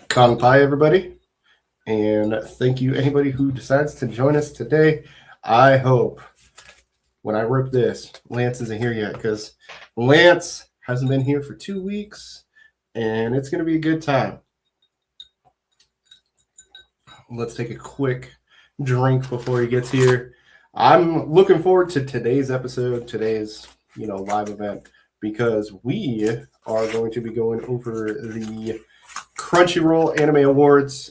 Kanpai, everybody, and thank you anybody who decides to join us today. I hope when I rip this, Lance isn't here yet because Lance hasn't been here for 2 weeks, and it's going to be a good time. Let's take a quick drink before he gets here. I'm looking forward to today's episode, today's live event, because we are going to be going over the Crunchyroll Anime Awards.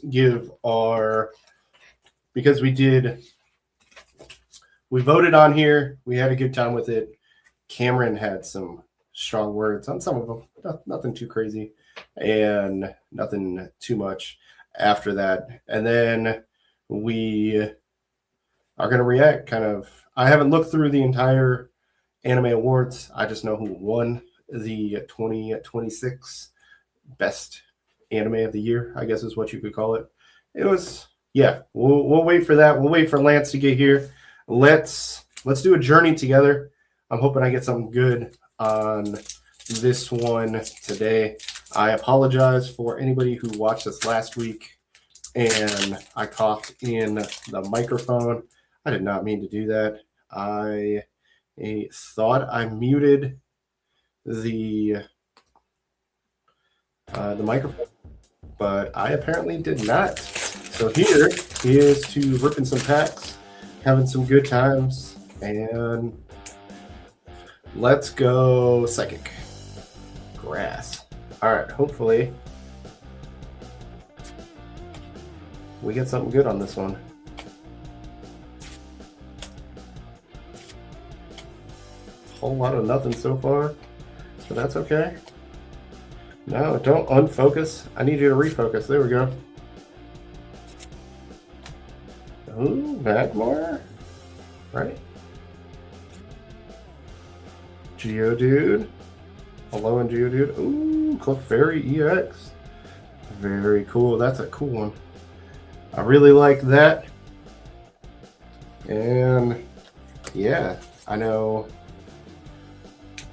Because we voted on here, we had a good time with it. Cameron had some strong words on some of them, nothing too crazy and nothing too much after that. And then we are going to react I haven't looked through the entire Anime Awards. I just know who won the 2026 Best Anime of the Year, I guess is what you could call it. We'll wait for that. We'll wait for Lance to get here. Let's do a journey together. I'm hoping I get something good on this one today. I apologize for anybody who watched us last week and I coughed in the microphone. I did not mean to do that. I thought I muted the microphone, but I apparently did not. So here is to ripping some packs, having some good times, and let's go psychic. Grass. All right, hopefully we get something good on this one. Whole lot of nothing so far, but that's okay. No, don't unfocus. I need you to refocus. There we go. Ooh, Magmar. Right. Geodude. Hello and Geodude. Ooh, Clefairy EX. Very cool. That's a cool one. I really like that. And yeah, I know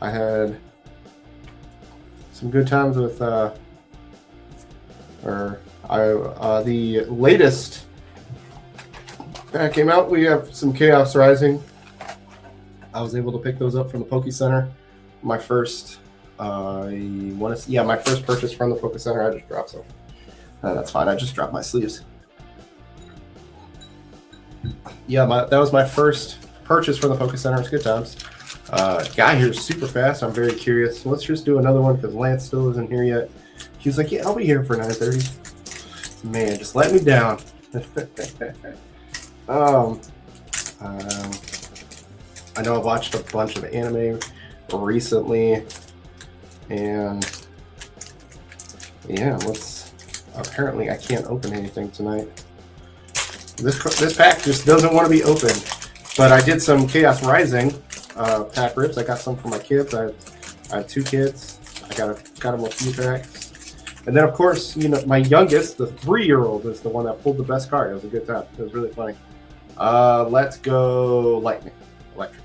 I had some good times with the latest that came out. We have some Chaos Rising. I was able to pick those up from the Poke Center. My first my first purchase from the Poke Center. I just dropped some. That's fine. I just dropped my sleeves. Yeah, that was my first purchase from the Poke Center. It's good times. Guy here is super fast. I'm very curious. Let's just do another one because Lance still isn't here yet. He's like, yeah, I'll be here for 9:30. Man, just let me down. I know I've watched a bunch of anime recently, and yeah, apparently I can't open anything tonight. This pack just doesn't want to be opened, but I did some Chaos Rising pack rips. I got some for my kids. I have 2 kids. I got them a few packs. And then, of course, my youngest, the 3-year-old, is the one that pulled the best card. It was a good time. It was really funny. Let's go Lightning. Electric.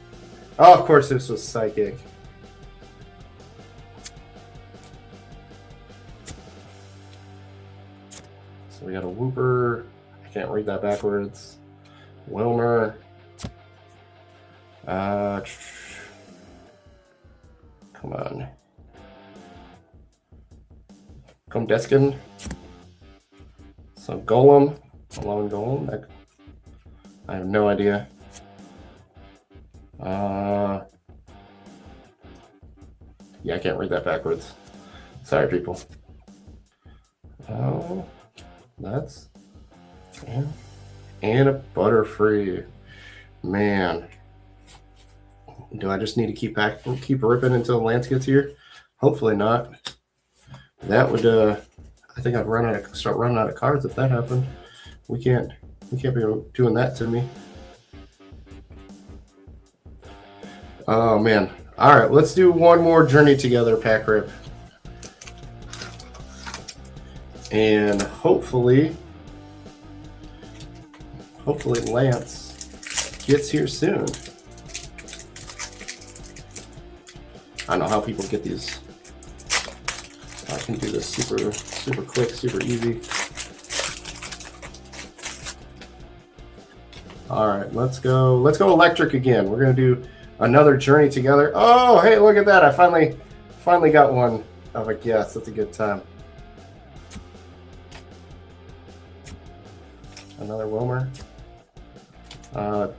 Oh, of course, this was Psychic. So we got a Wooper. I can't read that backwards. Wilmer. Come on. Comdeskin. So Golem. Hello and Golem. I have no idea. Yeah, I can't read that backwards. Sorry, people. Oh, that's... And a Butterfree. Man. Do I just need to keep ripping until Lance gets here? Hopefully not. That would I think I'd start running out of cards if that happened. We can't be doing that to me. Oh man. Alright, let's do one more Journey Together pack rip. And hopefully Lance gets here soon. I don't know how people get these can do this super quick, super easy. All right, let's go electric again. We're gonna do another journey together. Oh, hey, look at that! I finally got one of a guess. That's a good time. Another Wilmer.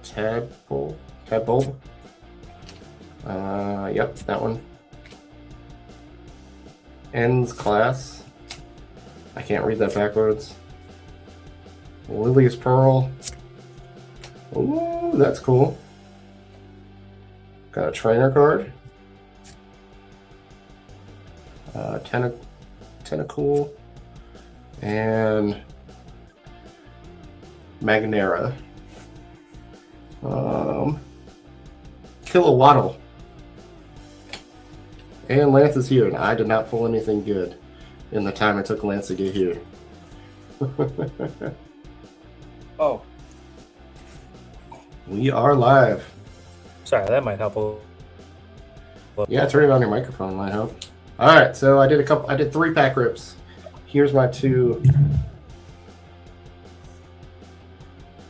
Tadpole. Yep, that one. Ends class. I can't read that backwards. Lily's Pearl. Ooh, that's cool. Got a trainer card. Tentacool. And Magnera. Kilowattle. And Lance is here, and I did not pull anything good in the time it took Lance to get here. Oh. We are live. Sorry, that might help a little. Yeah, turning on your microphone might help. All right, so I did 3-pack rips. Here's my 2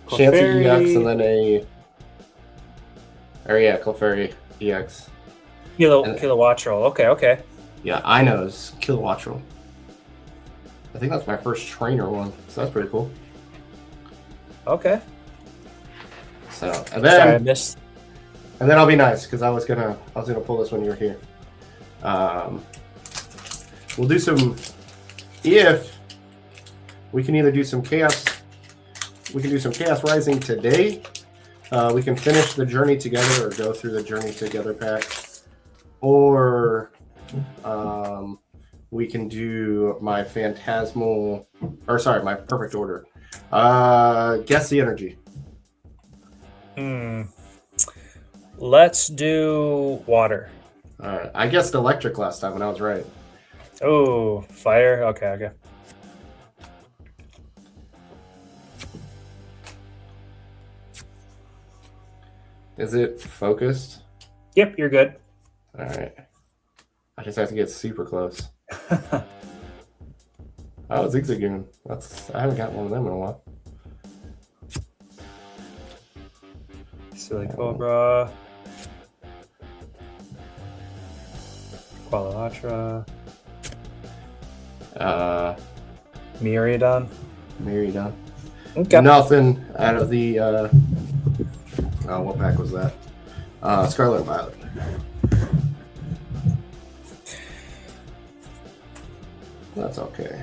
Chansey EX and then a Clefairy EX. Kilowattrel. Okay. Yeah, Ino's Kilowattrel. I think that's my first trainer one, so that's pretty cool. Okay. So Sorry, I missed. And then I'll be nice because I was gonna pull this when you were here. We'll do some. If we can either do some chaos, we can do some Chaos Rising today. We can finish the Journey Together or go through the Journey Together pack, or we can do my my Perfect Order. Guess the energy. Let's do water. All right. I guessed electric last time and I was right. Oh, fire. Okay. Is it focused? Yep, you're good. All right. I just have to get super close. Oh, Zigzagoon. I haven't gotten one of them in a while. Silly Cobra. Qualalatra. Miraidon. Okay. Nothing out of the what pack was that? Scarlet and Violet. That's okay.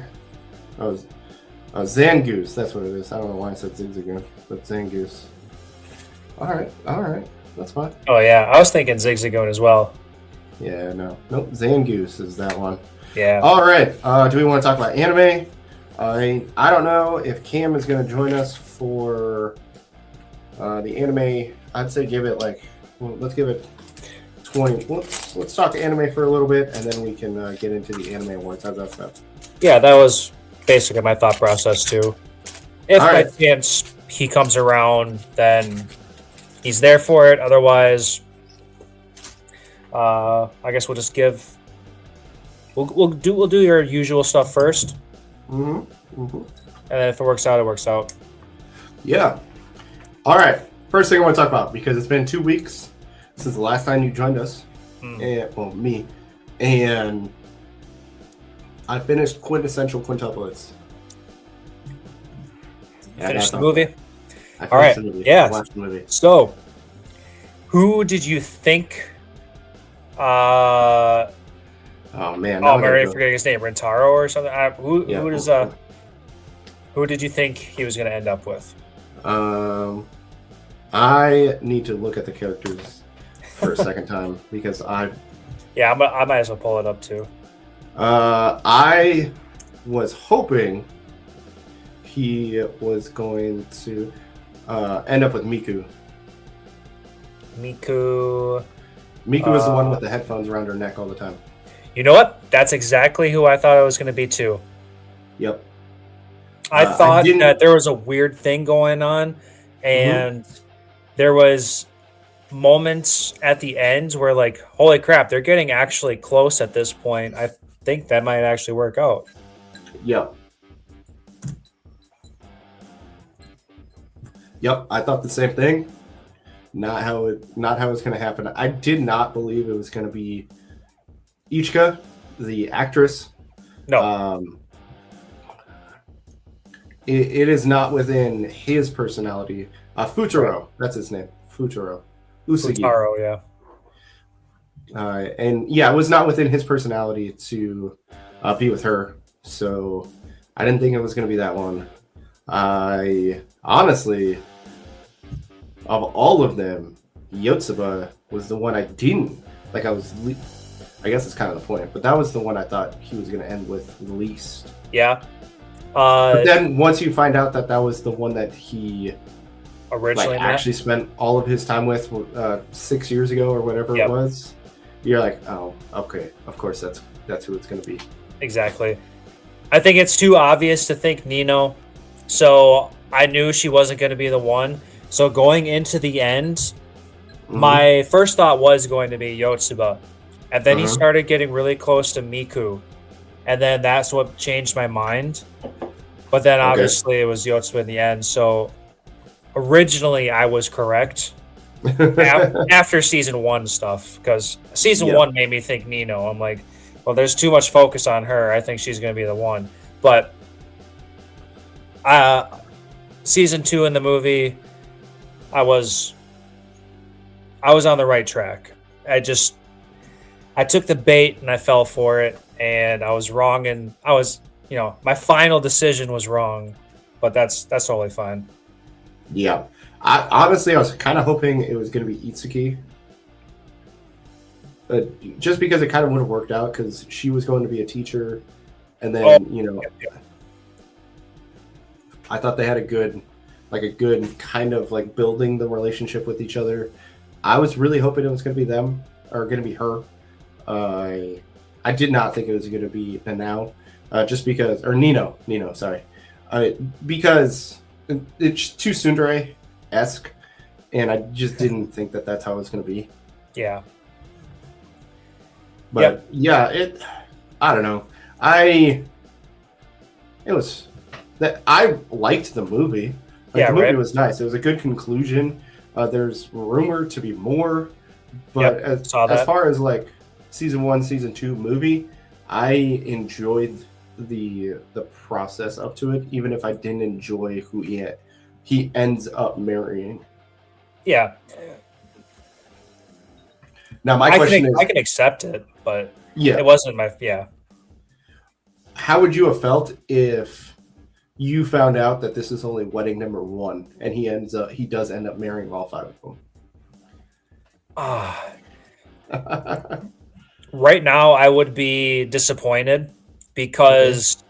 Zangoose, that's what it is. I don't know why I said Zigzagoon, but Zangoose. All right, that's fine. Oh yeah, I was thinking Zigzagoon as well. Yeah, nope. Zangoose is that one. Yeah. All right. Do we want to talk about anime? I don't know if Cam is going to join us for the anime. I'd say let's give it 20. Let's talk anime for a little bit, and then we can get into the anime awards. How's that sound? Yeah, that was basically my thought process too. If by chance he comes around, then he's there for it. Otherwise, I guess we'll just give. We'll do your usual stuff first. And then if it works out, it works out. Yeah. All right. First thing I want to talk about, because it's been 2 weeks since the last time you joined us, me, and I finished Quintessential Quintuplets. Finish the movie. All right. The movie. Yeah. I watched the movie. So, who did you think? Oh man! I'm already forgetting his name. Rentaro or something. Who did you think he was going to end up with? I need to look at the characters for a second time because I might as well pull it up too. I was hoping he was going to end up with Miku. Miku is the one with the headphones around her neck all the time. You know what? That's exactly who I thought it was going to be too. Yep. I thought that there was a weird thing going on, and there was moments at the end where, like, holy crap, they're getting actually close at this point. think that might actually work out. Yep. Yep, I thought the same thing. Not how it's going to happen. I did not believe it was going to be Ichika, the actress. No. It is not within his personality. Futaro, right. That's his name. Futaro. Usagi. Futaro, yeah. And yeah, it was not within his personality to be with her. So I didn't think it was going to be that one. I honestly, of all of them, Yotsuba was the one I didn't like. I guess it's kind of the point, but that was the one I thought he was going to end with least. Yeah. But then once you find out that was the one that he originally actually spent all of his time with 6 years ago or whatever it was, you're like, oh, okay, of course that's who it's going to be. Exactly. I think it's too obvious to think Nino, so I knew she wasn't going to be the one. So going into the end, my first thought was going to be Yotsuba, and then he started getting really close to Miku, and then that's what changed my mind. But then obviously it was Yotsuba in the end. So originally I was correct after season 1 stuff, because season 1 made me think Nino. I'm like, well, there's too much focus on her. I think she's going to be the one. But season 2 in the movie, I was on the right track. I took the bait and I fell for it, and I was wrong, and I was, my final decision was wrong, but that's totally fine. Yeah. I was kind of hoping it was going to be Itsuki. Just because it kind of would have worked out, because she was going to be a teacher, and then, I thought they had a good kind of like building the relationship with each other. I was really hoping it was going to be them, or going to be her. I did not think it was going to be Nanao, just because, or Nino, sorry. Because it's too tsundere-esque, and I just didn't think that that's how it was going to be. Yeah. But I don't know. I liked the movie. The movie was nice. It was a good conclusion. There's rumor to be more, but as far as like season 1, season 2 movie, I enjoyed the process up to it, even if I didn't enjoy who he ends up marrying. Yeah. Now my question is, I can accept it, but it wasn't my How would you have felt if you found out that this is only wedding number 1 and he does end up marrying all 5 of them? Right now, I would be disappointed, because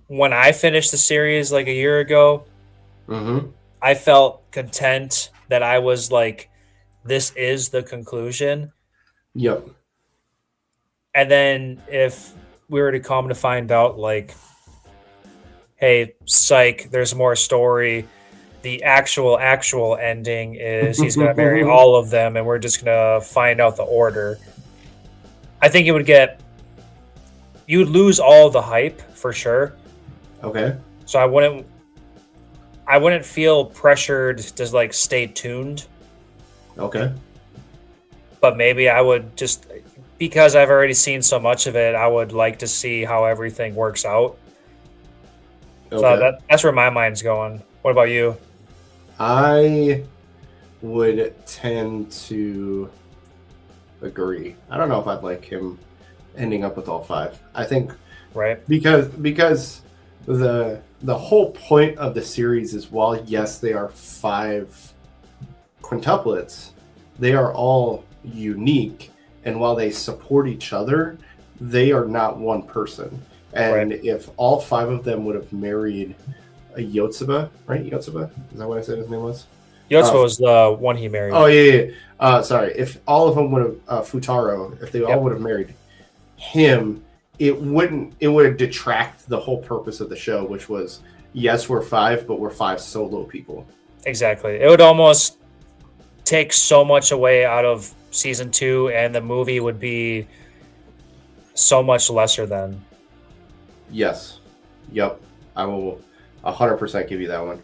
when I finished the series like a year ago, I felt content that I was like, this is the conclusion. Yep. And then if we were to come to find out, like, hey, psych, there's more story. The actual ending is he's going to marry all of them, and we're just going to find out the order. I think you'd lose all the hype for sure. Okay. So I wouldn't feel pressured to like stay tuned. Okay. But maybe I would just, because I've already seen so much of it, I would like to see how everything works out. Okay. So that's where my mind's going. What about you? I would tend to agree. I don't know if I'd like him ending up with all 5. I think because the whole point of the series is, while yes, they are 5 quintuplets, they are all unique, and while they support each other, they are not one person. And if all 5 of them would have married a Yotsuba, right? Yotsuba? Is that what I said his name was? Yotsuba was the one he married. Oh, yeah. Sorry. If all of them would have, Futaro, if they all would have married him, it would detract the whole purpose of the show, which was, yes, we're 5, but we're 5 solo people. Exactly. It would almost take so much away out of season 2, and the movie would be so much lesser than. Yes. Yep. I will 100% give you that one.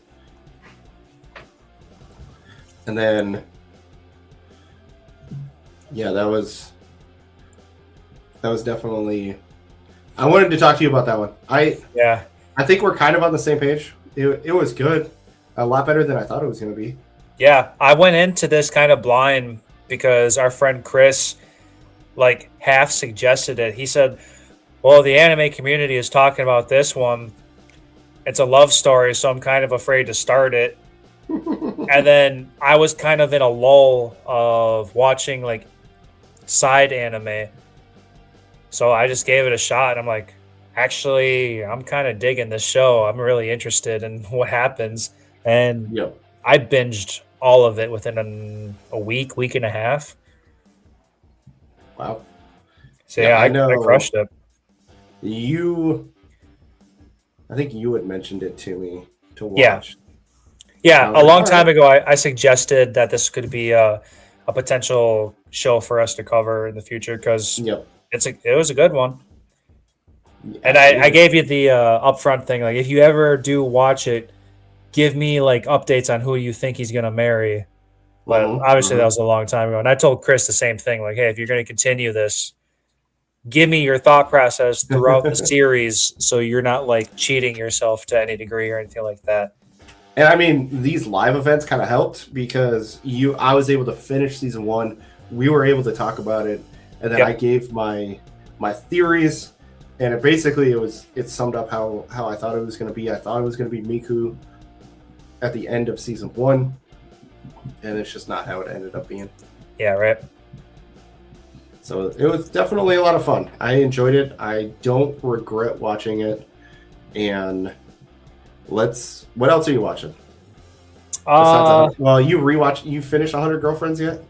And then, yeah, that was definitely. I wanted to talk to you about that one. Yeah. I think we're kind of on the same page. It was good, a lot better than I thought it was going to be. Yeah, I went into this kind of blind because our friend Chris, like, half suggested it. He said, "Well, the anime community is talking about this one. It's a love story, so I'm kind of afraid to start it." And then I was kind of in a lull of watching like side anime, so I just gave it a shot. And I'm like, actually, I'm kind of digging this show. I'm really interested in what happens, and Yep. I binged all of it within a week and a half. Wow. So Yeah, yeah, I I know. crushed it. I think you had mentioned it to me to watch. Yeah. And I Yeah, was a like, long all time right. ago, I suggested that this could be a potential show for us to cover in the future because Yep. it was a good one. And I Absolutely. gave you the upfront thing. Like, if you ever do watch it, give me like updates on who you think he's gonna marry. But Mhm, obviously, that mhm. was a long time ago. And I told Chris the same thing. Like, hey, if you're gonna continue this, give me your thought process throughout the series, so you're not like cheating yourself to any degree or anything like that. And I mean, these live events kind of helped because I was able to finish season 1. We were able to talk about it, and then I Yep. gave my theories, and it summed up how I thought it was going to be. I thought it was going to be Miku at the end of season 1, and it's just not how it ended up being. Yeah. Right. So it was definitely a lot of fun. I enjoyed it. I don't regret watching it. And what else are you watching? Well, you finished 100 Girlfriends yet?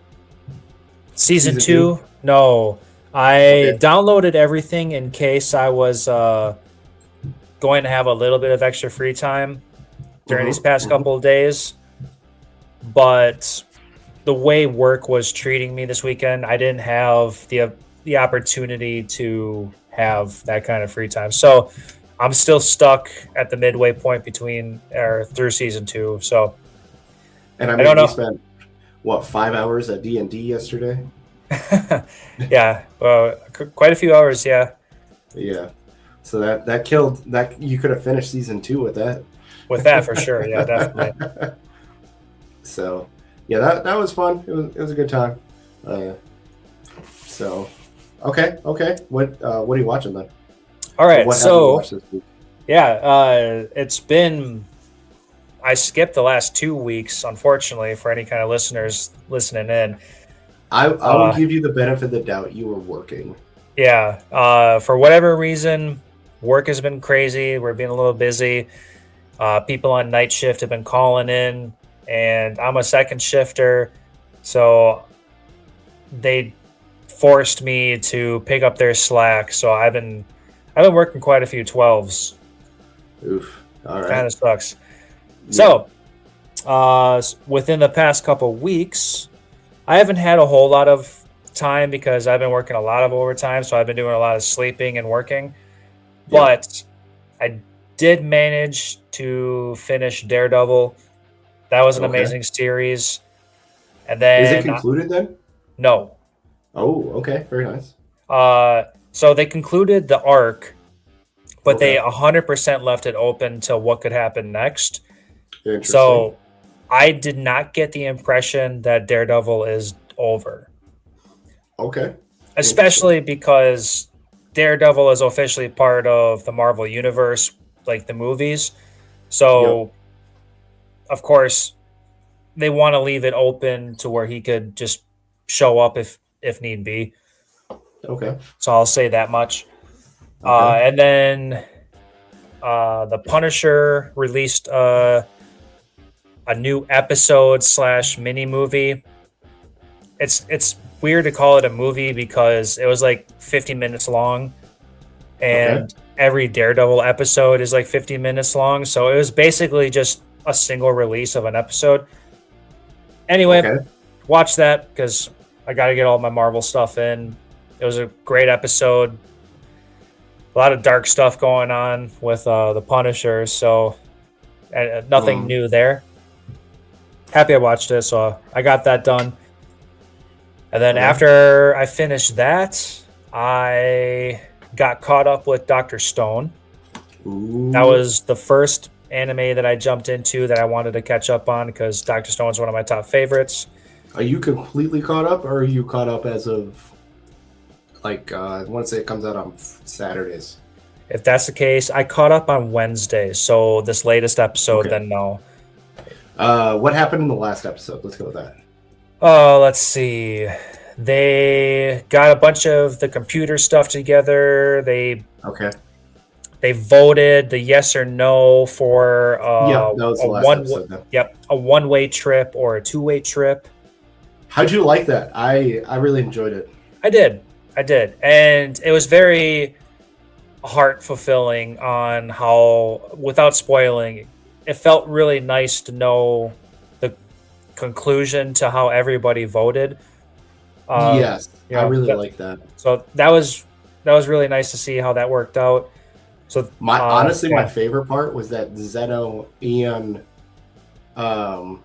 Season Season 2? No. I Okay. downloaded everything in case I was going to have a little bit of extra free time during these past couple of days. But the way work was treating me this weekend, I didn't have the opportunity to have that kind of free time. So I'm still stuck at the midway point between or through season 2. So And I I mean, don't you know. spent what 5 hours at D&D yesterday? Yeah, well, quite a few hours. Yeah, Yeah. So that killed that. You could have finished season 2 with that. with that for sure. Yeah, definitely. So yeah, that was fun. It was a good time. So okay. What are you watching then? All Or right, what have you so watched this week? yeah, it's been. I skipped the last 2 weeks, unfortunately, for any kind of listeners listening in. I will give you the benefit of the doubt. You were working. Yeah, for whatever reason, work has been crazy. We're being a little busy. People on night shift have been calling in, and I'm a second shifter, so they forced me to pick up their slack. So I've been working quite a few 12s. Oof. All right. Kind of sucks. Yeah. So, within the past couple weeks, I haven't had a whole lot of time because I've been working a lot of overtime. So I've been doing a lot of sleeping and working. Yeah. But I did manage to finish Daredevil. That was an Okay. amazing series. And Is it then concluded then? no. Oh, okay. Very nice. So they concluded the arc, but Okay. they 100% left it open to what could happen next. Interesting. So I did not get the impression that Daredevil is over, Okay. especially because Daredevil is officially part of the Marvel Universe, like the movies. So, of course, they want to leave it open to where he could just show up if need be. Okay. So I'll say that much. Okay. And then the Punisher released a new episode / mini movie. It's weird to call it a movie because it was like 50 minutes long, and every Daredevil episode is like 50 minutes long. So it was basically just a single release of an episode. Anyway, Okay. watch that because I got to get all my Marvel stuff in. It was a great episode. a lot of dark stuff going on with the Punisher, so nothing new there. Happy I watched it, so I got that done. And then after I finished that, I got caught up with Dr. Stone. Ooh. That was the first anime that I jumped into that I wanted to catch up on because Dr. Stone is one of my top favorites. Are you completely caught up, or are you caught up as of like I want to say it comes out on Saturdays? If that's the case, I caught up on Wednesday, so this latest episode, Okay. then no. What happened in the last episode? Let's go with that. Let's see. They got a bunch of the computer stuff together. They voted the yes or no for that was the last episode. A one-way trip or a two-way trip. How'd you like that? I really enjoyed it. I did, and it was very heart fulfilling on how, without spoiling, it felt really nice to know the conclusion to how everybody voted. Yes, I really like that. So that was really nice to see how that worked out. So honestly, my favorite part was that Zeno and Senku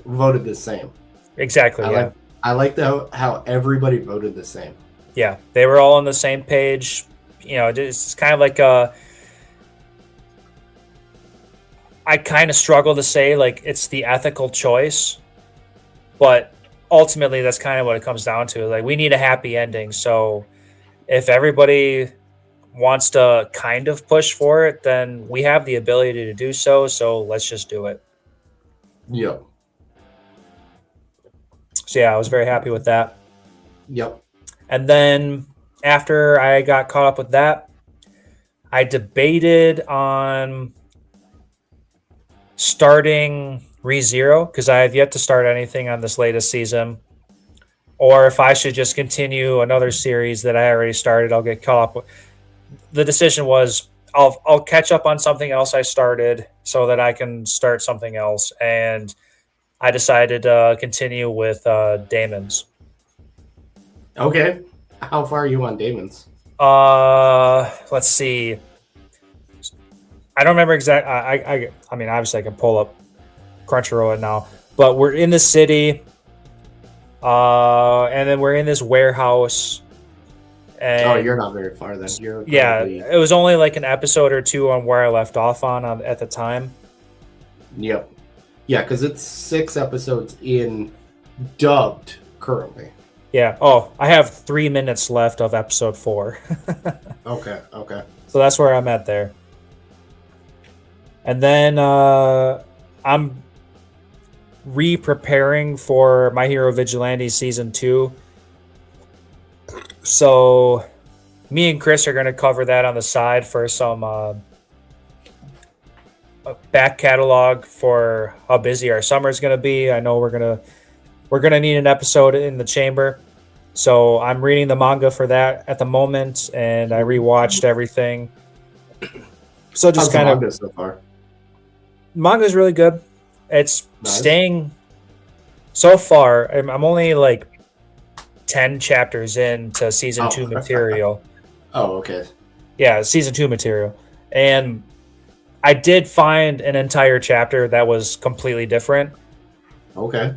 voted the same. Exactly. I liked how everybody voted the same. Yeah, they were all on the same page. You know, it's kind of like I kind of struggle to say like it's the ethical choice, but ultimately that's kind of what it comes down to. Like, we need a happy ending, so if everybody wants to kind of push for it, then we have the ability to do so. So let's just do it. Yep. So yeah, I was very happy with that. Yep. And then after I got caught up with that, I debated on starting ReZero because I have yet to start anything on this latest season, or if I should just continue another series that I already started. I'll get caught up with. The decision was I'll catch up on something else I started so that I can start something else, and I decided to continue with Damon's. Okay. How far are you on Damon's? Let's see. I don't remember exact. I mean, obviously I can pull up Crunchyroll now, but we're in the city, and then we're in this warehouse. And you're not very far then. It was only like an episode or two on where I left off on at the time. Yep. Yeah, because it's 6 episodes in dubbed currently. Yeah. Oh, I have 3 minutes left of episode 4. Okay. So that's where I'm at there. And then I'm re-preparing for My Hero Vigilante Season 2. So me and Chris are going to cover that on the side for some back catalog for how busy our summer is going to be. I know we're gonna need an episode in the chamber, so I'm reading the manga for that at the moment, and I rewatched everything. So just kind of manga so far. Manga's really good. It's staying so far. I'm only like 10 chapters into season 2 material. Oh, okay. Yeah, season 2 material. And I did find an entire chapter that was completely different. Okay.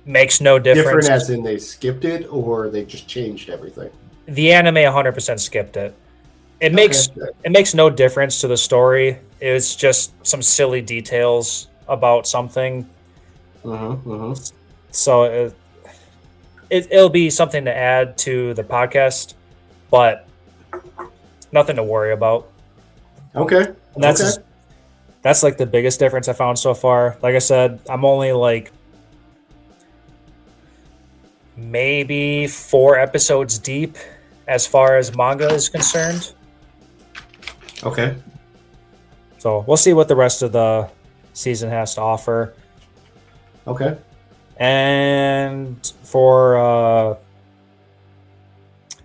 Makes no difference. Different as in they skipped it, or they just changed everything? The anime 100% skipped it. It makes no difference to the story. It's just some silly details about something. So it'll be something to add to the podcast, but nothing to worry about. Okay. And that's like the biggest difference I found so far. Like I said, I'm only like maybe 4 episodes deep as far as manga is concerned. Okay. So we'll see what the rest of the season has to offer. Okay. And for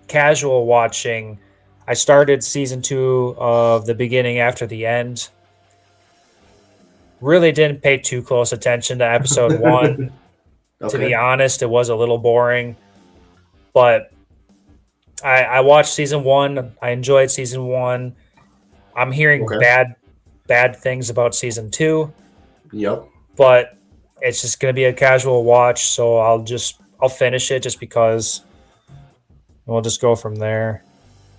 casual watching, I started season 2 of the beginning after the end. Really didn't pay too close attention to episode 1. Okay. To be honest, it was a little boring. but I watched season 1. I enjoyed season 1. I'm hearing Okay. bad things about season 2, Yep. but it's just gonna be a casual watch. So I'll finish it just because. We'll just go from there.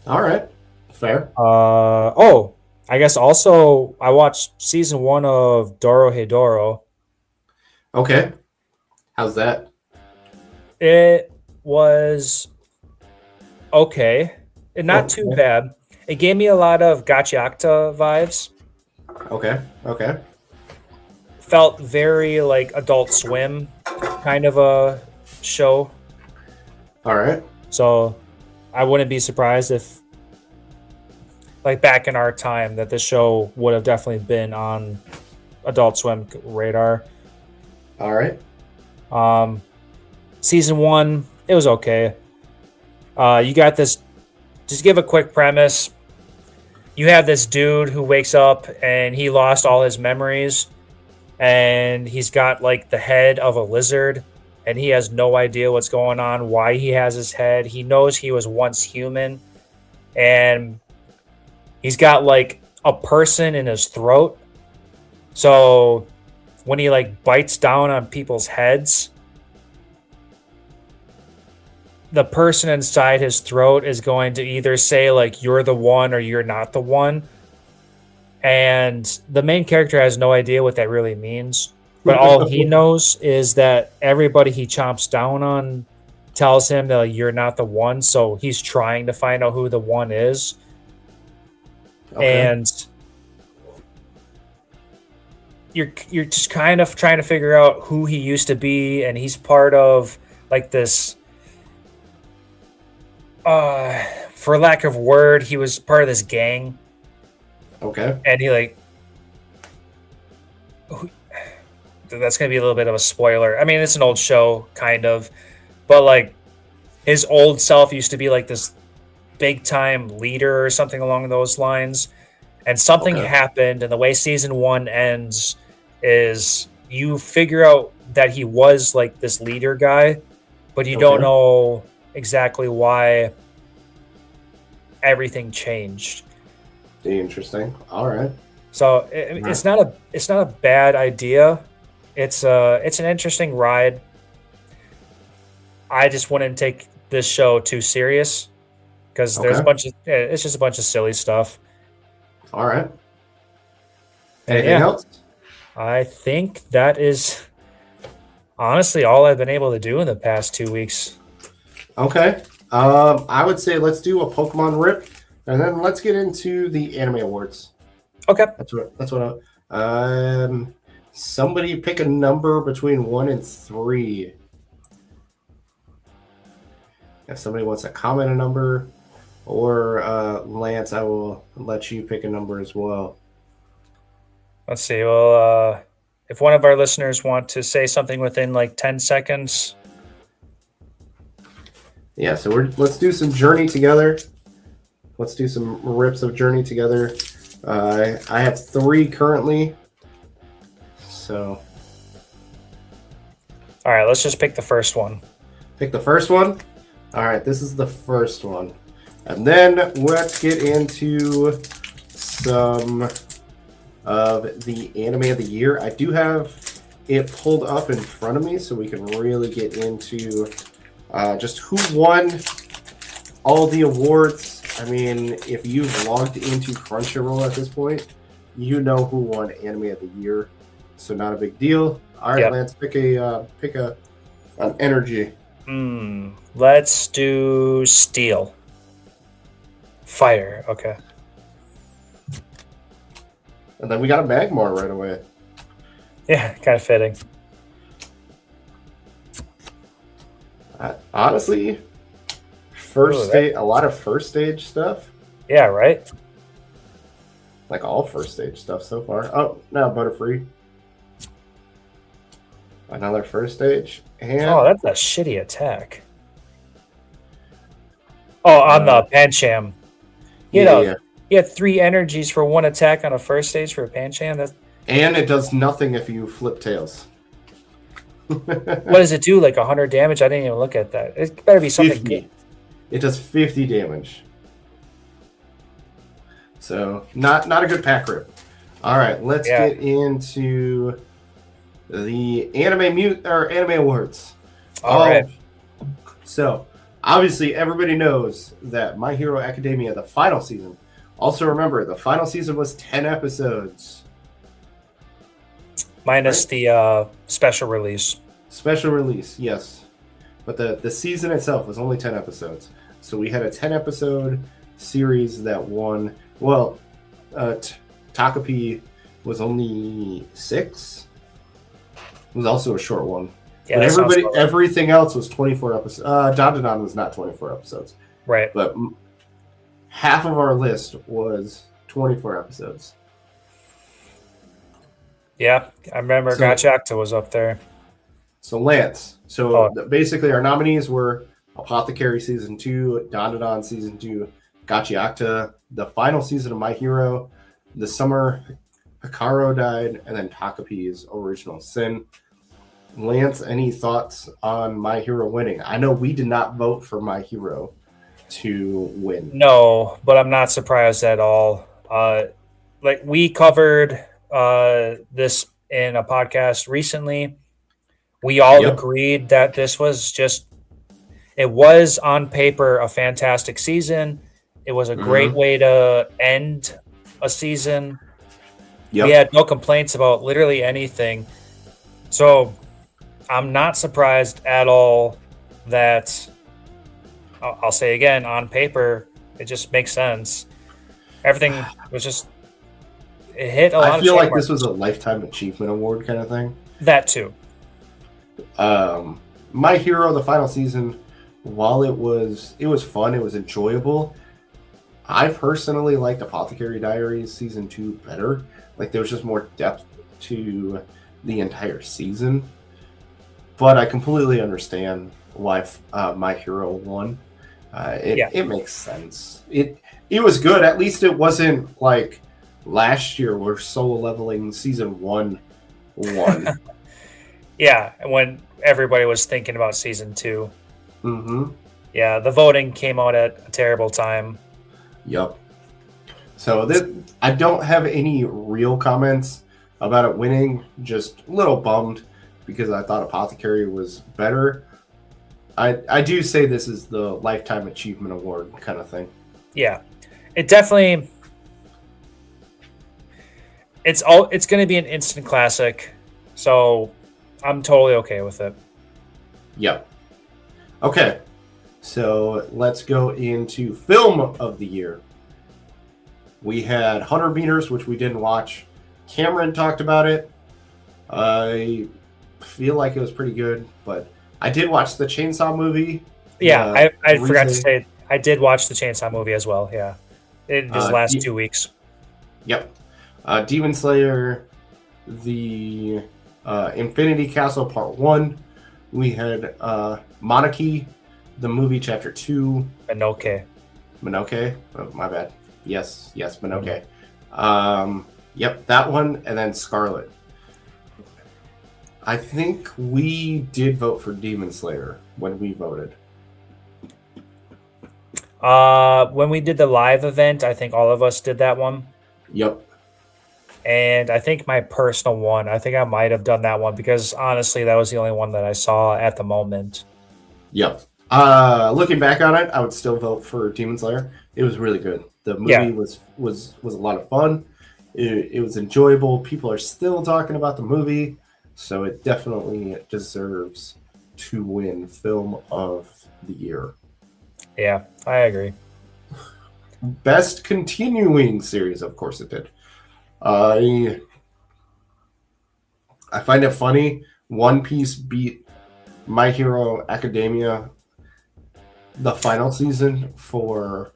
All right. Fair. Oh, I guess also I watched season 1 of Doro Hedoro. Okay. How's that? It was okay, not too Okay. bad. It gave me a lot of Gachiakta vibes. Okay. Okay. Felt very like Adult Swim kind of a show. All right. So I wouldn't be surprised if, like back in our time, that this show would have definitely been on Adult Swim radar. All right. Season 1, it was okay. You got this. Just give a quick premise. You have this dude who wakes up and he lost all his memories, and he's got like the head of a lizard, and he has no idea what's going on, why he has his head. He knows he was once human, and he's got like a person in his throat. So when he like bites down on people's heads, the person inside his throat is going to either say like you're the one or you're not the one. And the main character has no idea what that really means. But all he knows is that everybody he chomps down on tells him that like, you're not the one. So he's trying to find out who the one is. Okay. And you're just kind of trying to figure out who he used to be, and he's part of like this for lack of word, he was part of this gang, Okay. and he like that's gonna be a little bit of a spoiler. I mean, it's an old show, kind of, but like his old self used to be like this big time leader or something along those lines, and something Okay. happened, and the way season 1 ends is you figure out that he was like this leader guy, but you don't Okay. know exactly why everything changed. Interesting. All right. So it's not a bad idea. It's an interesting ride. I just wouldn't take this show too serious because there's a Okay. bunch of it's just a bunch of silly stuff. All right. And Anything yeah, else? I think that is honestly all I've been able to do in the past 2 weeks. Okay. I would say let's do a Pokemon rip, and then let's get into the Anime Awards. Okay. That's what somebody pick a number between 1 and 3. If somebody wants to comment a number, or Lance, I will let you pick a number as well. Let's see. Well, if one of our listeners want to say something within like 10 seconds. Yeah, so let's do some Journey together. Let's do some rips of Journey together. I have 3 currently. So All right, let's just pick the first one. pick the first one. All right, this is the first one. And then let's get into some of the anime of the year. I do have it pulled up in front of me so we can really get into just who won all the awards. I mean, if you've logged into Crunchyroll at this point, you know who won anime of the year. So not a big deal. All right, Yep. Lance, pick an energy. Let's do steel. Fire. Okay. And then we got a Magmar right away. Yeah, kind of fitting. Honestly, a lot of first stage stuff. Yeah, right? Like all first stage stuff so far. Oh, now Butterfree. Another first stage. And Oh, that's a shitty attack. Oh, on the Pancham. You had 3 energies for 1 attack on a first stage for a Pancham. That's And it does nothing if you flip tails. What does it do? Like 100 damage? I didn't even look at that. It better be something 50. good. It does 50 damage. So not a good pack rip. All right, let's get into the Anime Awards. All right. So obviously everybody knows that My Hero Academia, the final season. Also remember, the final season was 10 episodes. Minus the special release. Special release, yes. But the season itself was only 10 episodes. So we had a 10 episode series that won. Well, Takapi was only 6. It was also a short one. Yeah, but everything else was 24 episodes. Dandadan was not 24 episodes. Right. But half of our list was 24 episodes. Yeah, I remember Gachakta was up there. So Lance. Basically our nominees were Apothecary Season 2, Dandadan Season 2, Gachiakta, the final season of My Hero, the summer Hikaru died, and then Takapi's Original Sin. Lance, any thoughts on My Hero winning? I know we did not vote for My Hero to win. No, but I'm not surprised at all. Like we covered this in a podcast recently. We all agreed that this was it was on paper a fantastic season. It was a great way to end a season. We had no complaints about literally anything. So I'm not surprised at all that, I'll say again, on paper, it just makes sense. Everything was it hit a lot of I feel like this was a Lifetime Achievement Award kind of thing. That too. My Hero, the final season, while it was fun, it was enjoyable. I personally liked Apothecary Diaries Season 2 better. Like, there was just more depth to the entire season. But I completely understand why My Hero won. It makes sense. It was good. At least it wasn't like last year where Solo Leveling Season 1 won. Yeah, when everybody was thinking about Season 2. Mm-hmm. Yeah, the voting came out at a terrible time. Yep. So I don't have any real comments about it winning. Just a little bummed because I thought Apothecary was better. I do say this is the Lifetime Achievement Award kind of thing. Yeah, it definitely. It's going to be an instant classic, so I'm totally okay with it. Yep. Okay, so let's go into Film of the Year. We had 100 Meters, which we didn't watch. Cameron talked about it. I feel like it was pretty good, but I did watch the Chainsaw movie. Yeah, I forgot to say, I did watch the Chainsaw movie as well, yeah. In these last 2 weeks. Yep. Demon Slayer, the Infinity Castle Part 1. We had Monarchy, the movie Chapter 2. Mononoke. Oh, my bad. Yes, Mononoke. Yep, that one, and then Scarlet. I think we did vote for Demon Slayer when we voted. When we did the live event, I think all of us did that one. Yep. And I think my personal one, I think I might have done that one because honestly, that was the only one that I saw at the moment. Yep. Looking back on it, I would still vote for Demon Slayer. It was really good. The movie was a lot of fun. It was enjoyable. People are still talking about the movie, so it definitely deserves to win Film of the Year. Yeah, I agree. Best Continuing Series, of course it did. I find it funny. One Piece beat My Hero Academia the final season for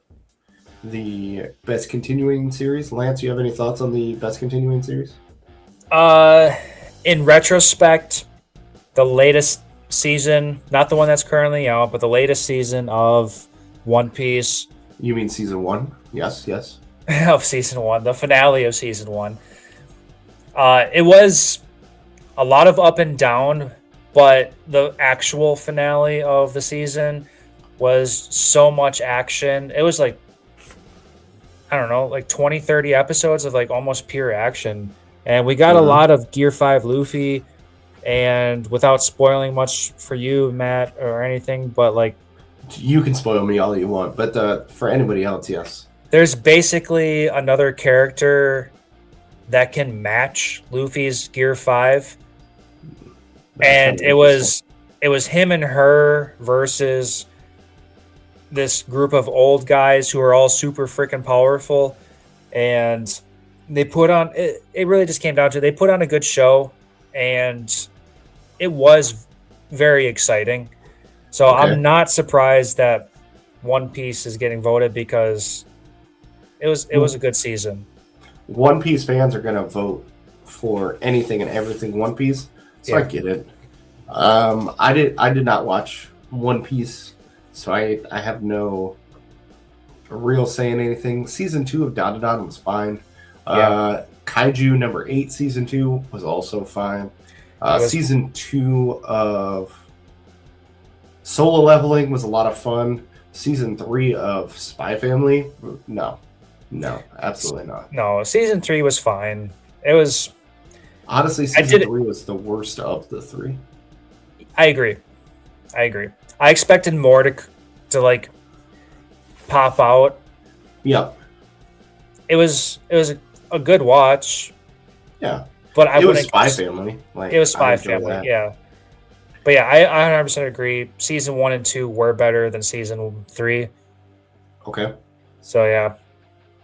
the Best Continuing Series. Lance, you have any thoughts on the Best Continuing Series? In retrospect, the latest season, not the one that's currently out, but the latest season of One Piece. You mean Season 1? Yes. Of Season 1, the finale of Season 1. It was a lot of up and down, but the actual finale of the season was so much action. It was like, I don't know, like 20, 30 episodes of like almost pure action. And we got a Mhm. lot of Gear 5 Luffy. And without spoiling much for you, Matt, or anything, but like You can spoil me all you want, but for anybody else, yes. there's basically another character that can match Luffy's Gear 5. That's kind And of interesting. it was him and her versus this group of old guys who are all super freaking powerful. And they put on it really just came down to they put on a good show, and it was very exciting. So Okay. I'm not surprised that One Piece is getting voted because it was a good season. One Piece fans are gonna vote for anything and everything One Piece, so I Yeah. get it. I did not watch One Piece, so I have no real say in anything. Season 2 of Dandadan was fine. Yeah. Kaiju number 8 season 2 was also fine. It was Season 2 of Solo Leveling was a lot of fun. Season 3 of Spy Family, no, absolutely not. no, season 3 was fine. It was Honestly, I season did it 3 was the worst of the three. I agree. I agree. I expected more to like pop out. Yep. It was a good watch, Yeah. but I It was wouldn't Spy Family. Like it was I Spy enjoy Family, that. yeah. But yeah, I 100% agree. Season 1 and 2 were better than season 3. Okay. So yeah.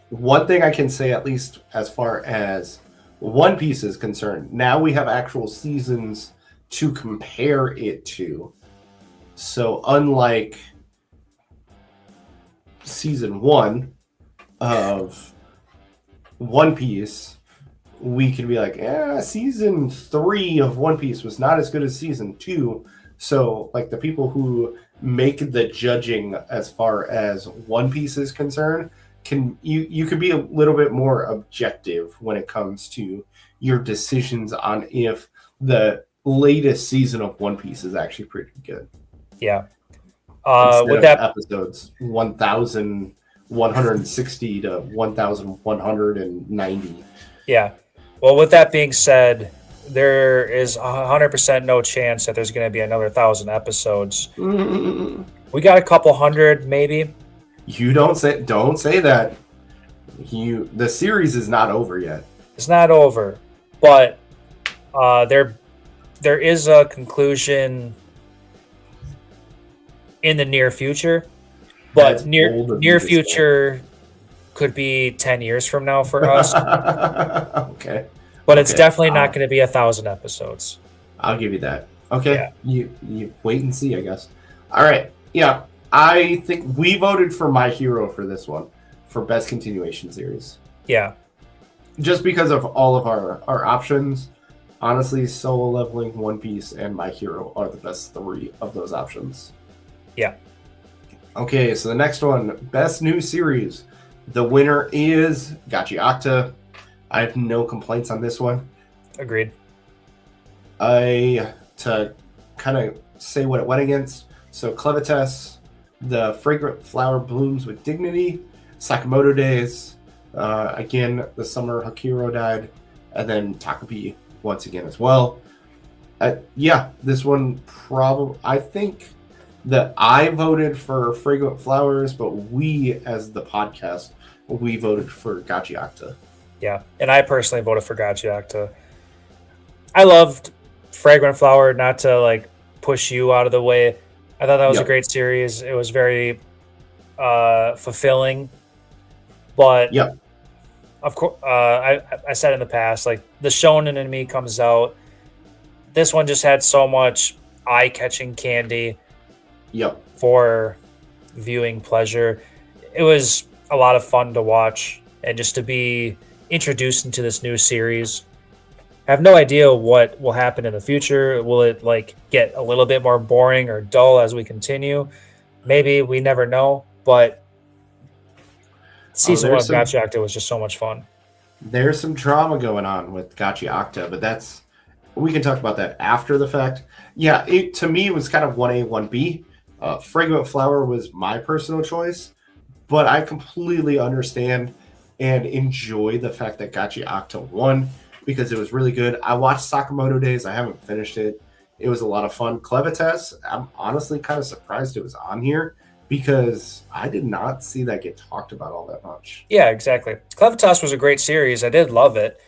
One thing I can say, at least as far as One Piece is concerned, now we have actual seasons to compare it to. So unlike season 1 of One Piece, we can be like, season 3 of One Piece was not as good as season 2. So, like, the people who make the judging as far as One Piece is concerned, you could be a little bit more objective when it comes to your decisions on if the latest season of One Piece is actually pretty good Yeah. instead With of that episodes 1,160 to 1,190. Yeah. Well, with that being said, there is 100% no chance that there's going to be another 1,000 episodes. Mm, We got a couple hundred, maybe. You don't say that. The series is not over yet. It's not over, but there is a conclusion in the near future. That's But near bold of you near to say. future could be 10 years from now for us. Okay. But it's Okay. definitely not going to be 1,000 episodes. I'll give you that. Okay. Yeah. You wait and see, I guess. All right. Yeah. I think we voted for My Hero for this one for best continuation series. Yeah. Just because of all of our options. Honestly, Solo Leveling, One Piece, and My Hero are the best 3 of those options. Yeah. Okay, so the next one, best new series. The winner is Gachi Octa. I have no complaints on this one. Agreed. To kind of say what it went against. So Clevitas, The Fragrant Flower Blooms with Dignity, Sakamoto Days, again, the summer Hakiro died, and then Takapi once again as well. Yeah, this one probably, I think that I voted for Fragrant Flowers, but we, as the podcast, we voted for Gachi Octa. Yeah. And I personally voted for Gachiacta. I loved Fragrant Flower, not to like push you out of the way. I thought that was a Yep. great series. It was very fulfilling. But Yep. of course, I said in the past, like the shonen in me comes out. This one just had so much eye-catching candy Yep. for viewing pleasure. It was a lot of fun to watch, and just to be introduced into this new series. I have no idea what will happen in the future. Will it like get a little bit more boring or dull as we continue? Maybe, we never know. But season 1 of Gacha was just so much fun. There's some drama going on with Gachi Octa, but that's we can talk about that after the fact. Yeah, to me, it was kind of 1A, 1B. Fragrant Flower was my personal choice, but I completely understand and enjoy the fact that Gachi Octa won because it was really good. I watched Sakamoto Days. I haven't finished it. It was a lot of fun. Clevitas, I'm honestly kind of surprised it was on here because I did not see that get talked about all that much. Yeah, exactly. Clevitas was a great series. I did love it,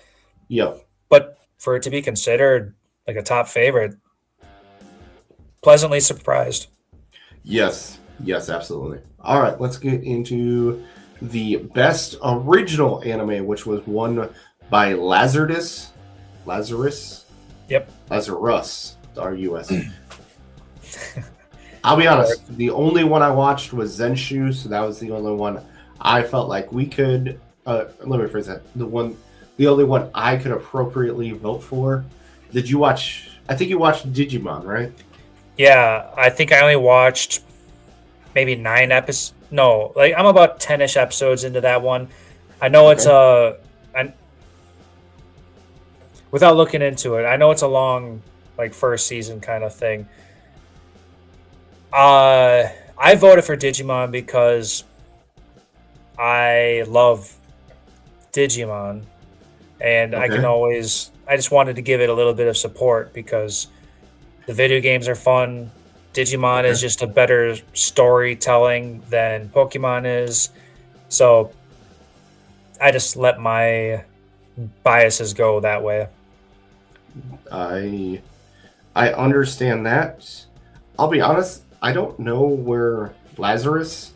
Yep. but for it to be considered like a top favorite, pleasantly surprised. Yes. Yes, absolutely. All right, let's get into the best original anime, which was won by Lazarus. Yep. Lazarus. R-U-S. I'll be honest. The only one I watched was Zenshu, so that was the only one I felt like we could. Let me rephrase that. The only one I could appropriately vote for. Did you watch? I think you watched Digimon, right? Yeah, I think I only watched maybe 9 episodes. No, like I'm about 10-ish episodes into that one. I know it's without looking into it, I know it's a long, like, first season kind of thing. I voted for Digimon because I love Digimon, and I can always. I just wanted to give it a little bit of support because the video games are fun. Digimon is just a better storytelling than Pokemon is, so I just let my biases go that way. I understand that. I'll be honest. I don't know where Lazarus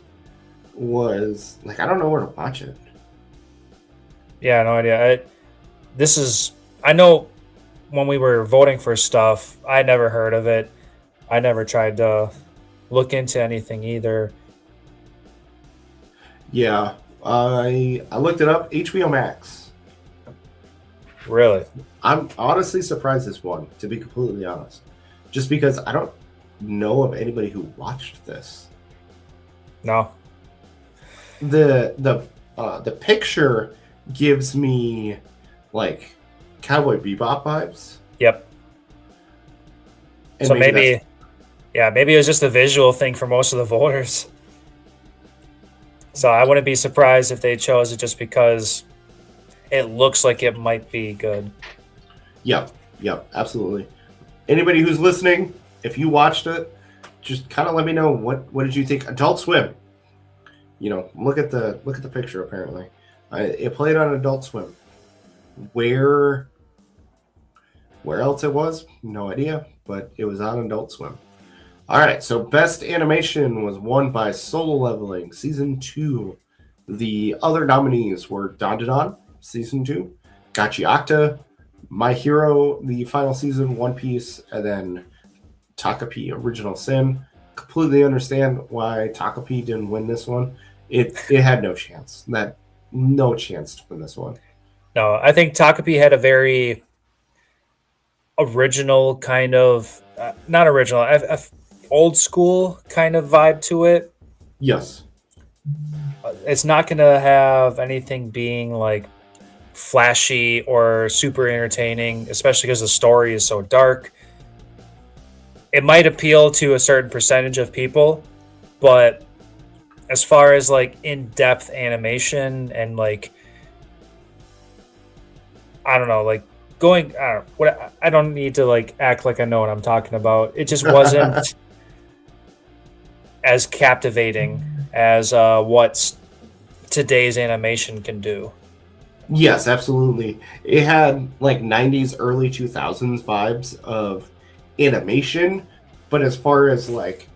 was. Like, I don't know where to watch it. Yeah, no idea. I know when we were voting for stuff, I never heard of it. I never tried to look into anything either. Yeah, I looked it up. HBO Max. Really? I'm honestly surprised this won, to be completely honest. Just because I don't know of anybody who watched this. No. The picture gives me like Cowboy Bebop vibes. Yep. And So maybe it was just a visual thing for most of the voters. So I wouldn't be surprised if they chose it just because it looks like it might be good. Yep, absolutely. Anybody who's listening, if you watched it, just kind of let me know what did you think. Adult Swim. You know, look at the picture. Apparently, it played on Adult Swim. Where else it was? No idea, but it was on Adult Swim. All right, so best animation was won by Solo Leveling Season 2. The other nominees were Dandadan Season 2, Gachi Octa, My Hero, the final season, One Piece, and then Takapi Original Sin. Completely understand why Takapi didn't win this one. It had no chance. No chance to win this one. No, I think Takapi had a very original kind of, not original, old school kind of vibe to it. Yes. It's not going to have anything being like flashy or super entertaining, especially because the story is so dark. It might appeal to a certain percentage of people, but as far as like in-depth animation and like, I don't know, like I don't need to like act like I know what I'm talking about. It just wasn't as captivating as what today's animation can do. Yes, absolutely. It had like 90s, early 2000s vibes of animation, but as far as like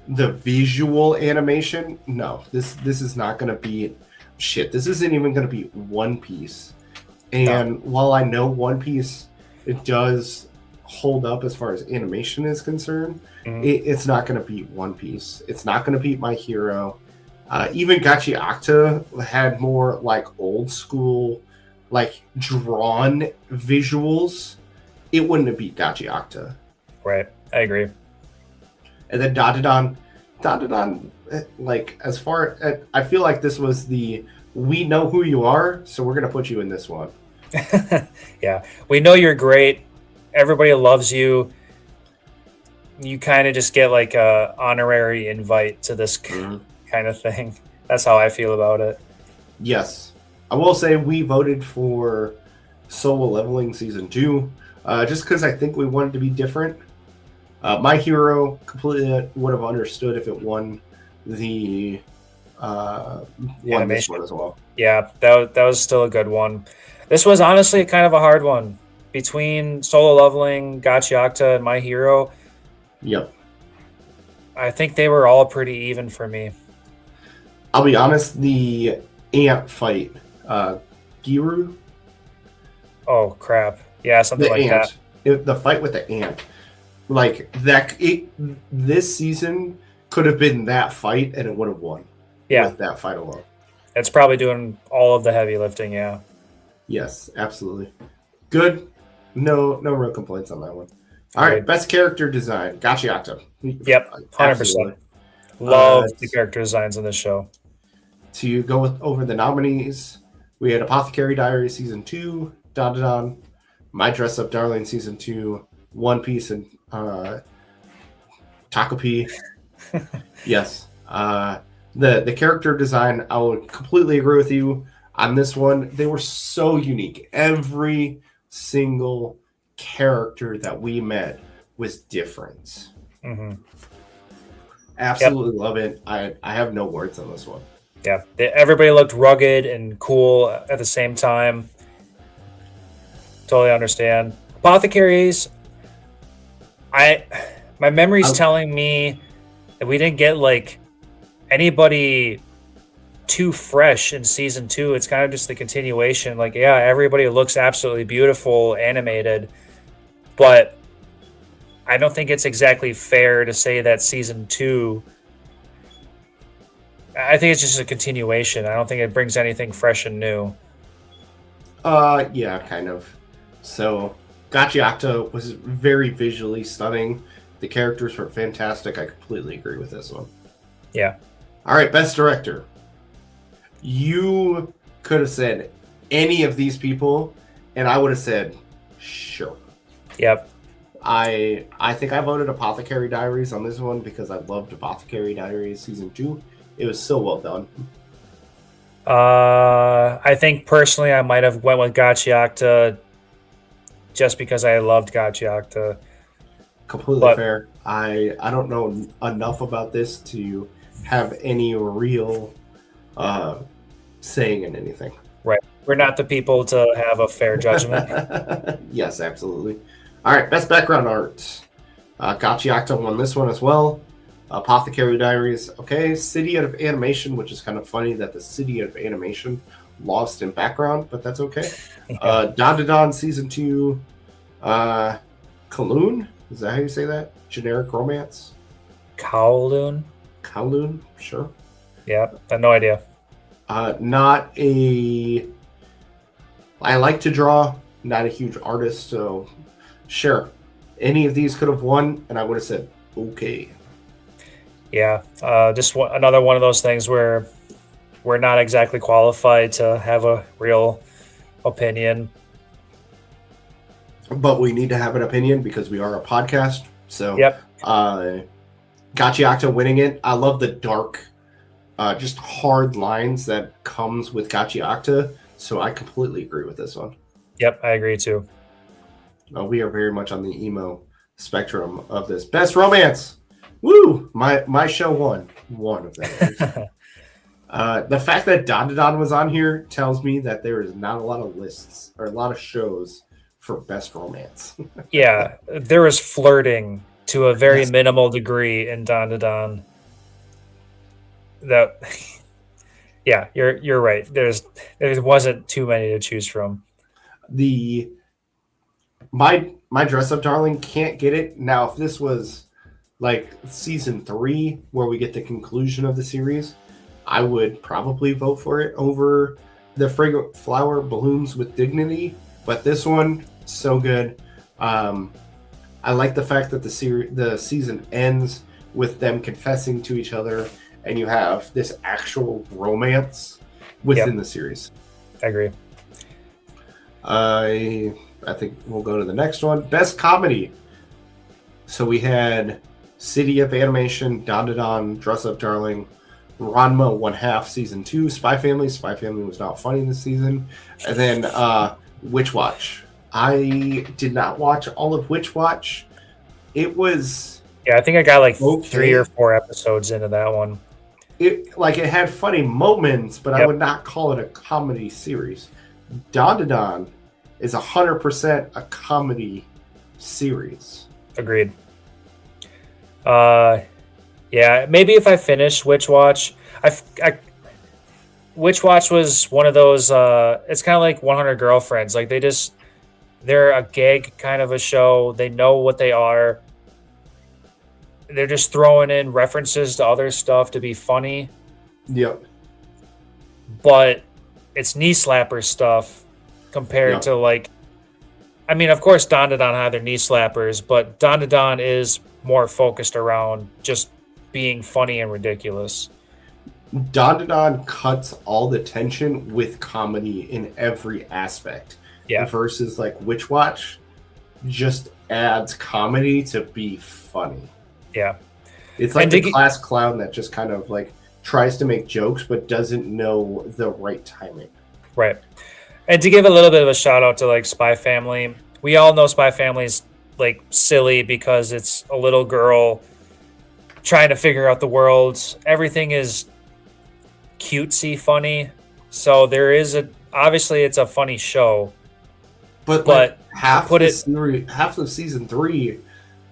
the visual animation, no. This is not going to be shit. This isn't even going to be One Piece. And while I know One Piece, it does hold up as far as animation is concerned, it's not going to beat One Piece. It's not going to beat My Hero. Even Gachi Octa had more like old school, like drawn visuals. It wouldn't have beat Gachi Octa. Right, I agree. And then Dandadan, like as far I feel like this was we know who you are, so we're gonna put you in this one. Yeah, we know you're great. everybody loves you. You kind of just get like a honorary invite to this Mhm. kind of thing. That's how I feel about it. Yes. I will say we voted for Solo Leveling Season 2 just because I think we wanted to be different. My Hero completely would have understood if it won the won this Animation. one as well. Yeah, that was still a good one. This was honestly kind of a hard one between Solo Leveling, Gachiakta, and My Hero. Yep. I think they were all pretty even for me. I'll be honest, the ant fight, Giru, Oh crap! Yeah, something the like that. ant, the fight with the ant, like that. This season could have been that fight, and it would have won Yeah, with that fight alone. it's probably doing all of the heavy lifting. Yeah. Yes, absolutely. Good. No real complaints on that one. All right, Agreed. best character design, Gachiakta. Yep, 100%. Absolutely. Love the character designs in this show. To go over the nominees, we had Apothecary Diary Season 2, Dandadan, My Dress Up Darling Season 2, One Piece, and Takopi. Yes. The character design, I would completely agree with you on this one. They were so unique. Every single character that we met was different. Hmm. Absolutely love it. I have no words on this one. Yeah, everybody looked rugged and cool at the same time. Totally understand. Apothecaries, my memory's telling me that we didn't get like anybody too fresh in season 2. It's kind of just the continuation. Like, yeah, everybody looks absolutely beautiful, animated, but I don't think it's exactly fair to say that season 2. I think it's just a continuation. I don't think it brings anything fresh and new. Yeah, kind of. So, Gachiakta was very visually stunning. The characters were fantastic. I completely agree with this one. Yeah. All right, best director. You could have said any of these people, and I would have said, sure. Yep. I think I voted Apothecary Diaries on this one because I loved Apothecary Diaries Season 2. It was so well done. I think personally I might have went with Gachiakta just because I loved Gachiakta. Completely fair. I don't know enough about this to have any real saying in anything. Right. We're not the people to have a fair judgment. Yes, absolutely. All right, best background art. Gachiakta won this one as well. Apothecary Diaries. Okay, City of Animation, which is kind of funny that the City of Animation lost in background, but that's okay. Dandadan Season 2. Kowloon? Is that how you say that? Generic romance? Kowloon? Kowloon? Sure. Yeah, I have no idea. Not a... I like to draw, not a huge artist, so sure. Any of these could have won, and I would have said, okay. Yeah, just another one of those things where we're not exactly qualified to have a real opinion. But we need to have an opinion because we are a podcast. So, yep. Gachiakta winning it. I love the dark, just hard lines that comes with Gachiakta. So I completely agree with this one. Yep, I agree too. We are very much on the emo spectrum of this. Best romance. Woo! My show won one of them. The fact that Dandadan was on here tells me that there is not a lot of lists or a lot of shows for best romance. Yeah, there was flirting to a very minimal degree in Dandadan. That, yeah, you're right. There wasn't too many to choose from. My Dress Up Darling can't get it. Now, if this was like season 3 where we get the conclusion of the series, I would probably vote for it over the Fragrant Flower Blooms with Dignity. But this one, so good. I like the fact that the season ends with them confessing to each other, and you have this actual romance within the series. I agree. I I think we'll go to the next one. Best comedy. So we had City of Animation, Don to Don, Dress Up Darling, Ranma 1/2 season 2, Spy Family. Spy Family was not funny this season. And then Witch Watch. I did not watch all of Witch Watch. It was Yeah, I think I got like okay. 3 or 4 episodes into that one. It had funny moments, but Yep. I would not call it a comedy series. Don to Don is 100% a comedy series. Agreed. Yeah, maybe if I finish Witch Watch, Witch Watch was one of those. It's kind of like 100 Girlfriends. Like they're a gag kind of a show. They know what they are. They're just throwing in references to other stuff to be funny, Yep. but it's knee slapper stuff compared Yep. to like. I mean, of course, Don to Don had their knee slappers, but Don to Don is more focused around just being funny and ridiculous. Don to Don cuts all the tension with comedy in every aspect. Yeah. Versus like Witch Watch just adds comedy to be funny. Yeah. It's like And the to class clown that just kind of like tries to make jokes but doesn't know the right timing. Right. And to give a little bit of a shout out to like Spy Family, we all know Spy Family's like silly because it's a little girl trying to figure out the world. Everything is cutesy funny. So there is obviously it's a funny show. But like half of season 3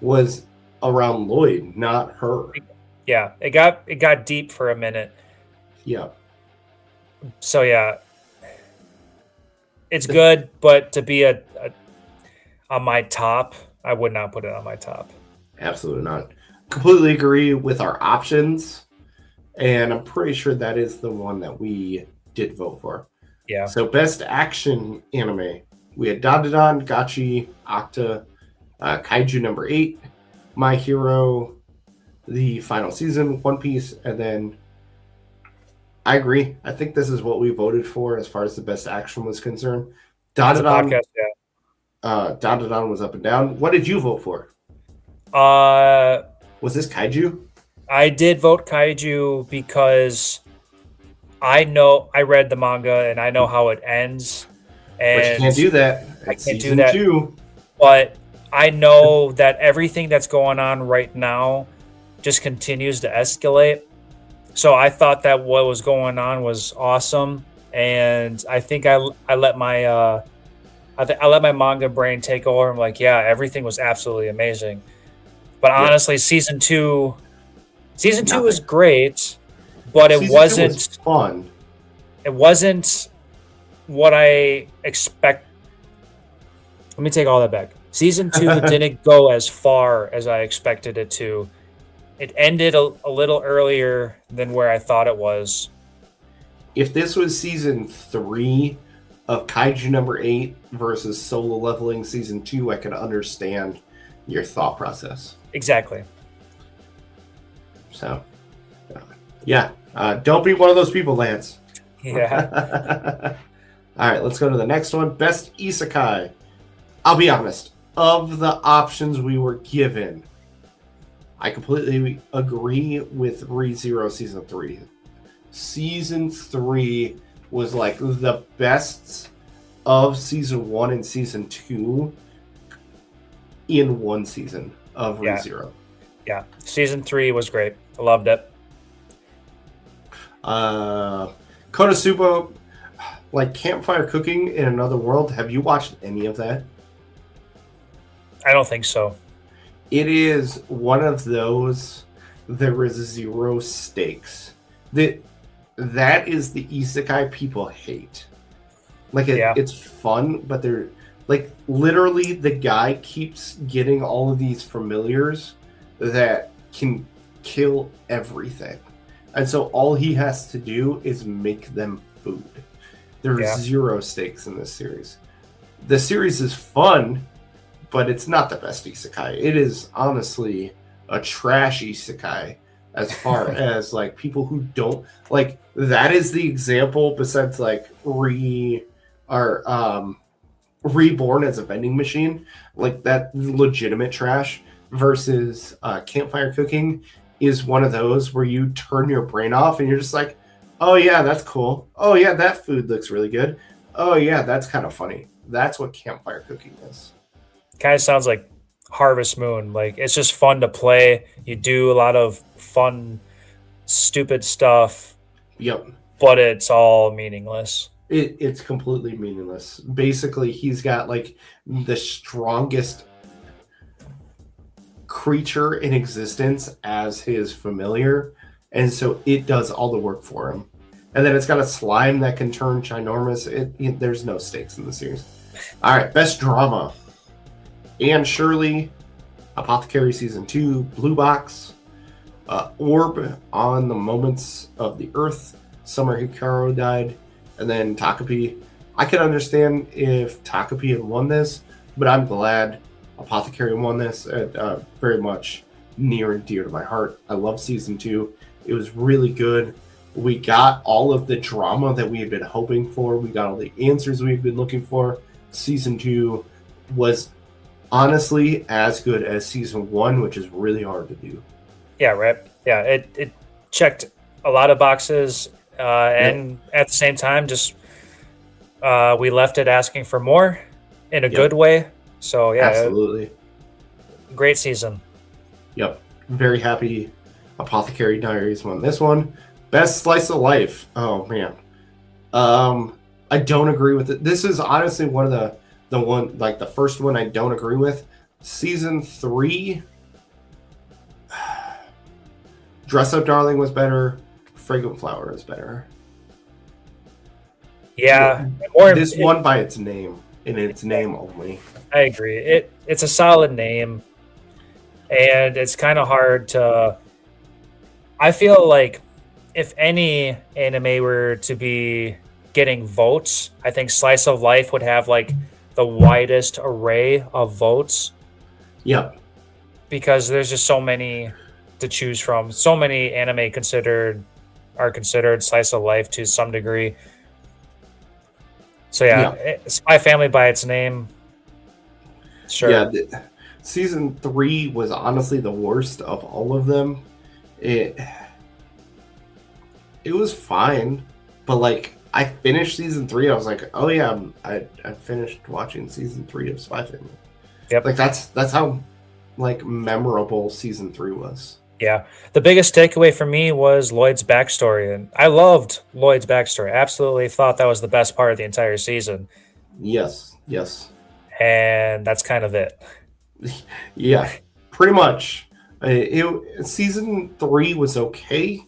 was around Lloyd, not her. Yeah, it got deep for a minute. Yeah. So yeah. It's good, but to be on my top, I would not put it on my top. Absolutely not. Completely agree with our options, and I'm pretty sure that is the one that we did vote for. Yeah. So best action anime, we had Dandadan, Gachi, Octa, Kaiju number 8, My Hero, the final season, One Piece, and then I agree. I think this is what we voted for as far as the best action was concerned. Dandadan, Dandadan was up and down. What did you vote for? Was this Kaiju? I did vote Kaiju because I read the manga and I know how it ends. And But you can't do that. I can't do that. 2. But I know that everything that's going on right now just continues to escalate. So I thought that what was going on was awesome, and I think I let my I let my manga brain take over. I'm like, yeah, everything was absolutely amazing. But honestly, season two was great, but it wasn't fun. It wasn't what I expect. Let me take all that back. Season 2 didn't go as far as I expected it to. It ended a little earlier than where I thought it was. If this was season 3 of Kaiju number 8 versus Solo Leveling season 2, I could understand your thought process. Exactly. So, yeah. Don't be one of those people, Lance. Yeah. All right, let's go to the next one. Best Isekai. I'll be honest. Of the options we were given, I completely agree with ReZero Season 3. Season 3 was like the best of Season 1 and Season 2 in one season of ReZero. Yeah. Season 3 was great. I loved it. Konosuba, like Campfire Cooking in Another World. Have you watched any of that? I don't think so. It is one of those. There is zero stakes. That is the isekai people hate. Like it's fun, but they're like literally the guy keeps getting all of these familiars that can kill everything, and so all he has to do is make them food. There are zero stakes in this series. The series is fun, but it's not the best isekai. It is honestly a trash isekai as far as like people who don't like. That is the example besides like reborn as a vending machine, like that legitimate trash, versus campfire cooking is one of those where you turn your brain off and you're just like, oh yeah, that's cool. Oh yeah, that food looks really good. Oh yeah, that's kind of funny. That's what campfire cooking is. Kind of sounds like Harvest Moon. Like it's just fun to play. You do a lot of fun, stupid stuff, Yep. but it's all meaningless. It's completely meaningless. Basically, he's got like the strongest creature in existence as his familiar, and so it does all the work for him. And then it's got a slime that can turn ginormous. There's no stakes in the series. All right, best drama: Anne Shirley, Apothecary Season 2, Blue Box, Orb on the Moments of the Earth, Summer Hikaru died, and then Takapi. I could understand if Takapi had won this, but I'm glad Apothecary won this. Very much near and dear to my heart. I love Season 2. It was really good. We got all of the drama that we had been hoping for. We got all the answers we had been looking for. Season 2 was honestly as good as Season 1, which is really hard to do. Yeah, right. Yeah, it checked a lot of boxes, and at the same time, just we left it asking for more in a good way. So yeah, absolutely, great season. Yep, very happy. Apothecary Diaries won this one. Best slice of life. Oh man, I don't agree with it. This is honestly one of the one, like the first one I don't agree with. Season 3. Dress Up Darling was better. Fragrant Flower is better. Yeah, this one by its name, and its name only. I agree. It's a solid name, and it's kind of hard to. I feel like if any anime were to be getting votes, I think Slice of Life would have like the widest array of votes. Yep. Because there's just so many to choose from. So many anime are considered Slice of Life to some degree. So yeah. Spy Family by its name. Sure. Yeah, Season 3 was honestly the worst of all of them. It was fine, but like I finished Season 3, I was like, oh yeah, I finished watching Season 3 of Spy Family. Yep. Like that's how like memorable Season 3 was. Yeah. The biggest takeaway for me was Lloyd's backstory, and I loved Lloyd's backstory. Absolutely thought that was the best part of the entire season. Yes. And that's kind of it. Yeah, pretty much. Season 3 was okay,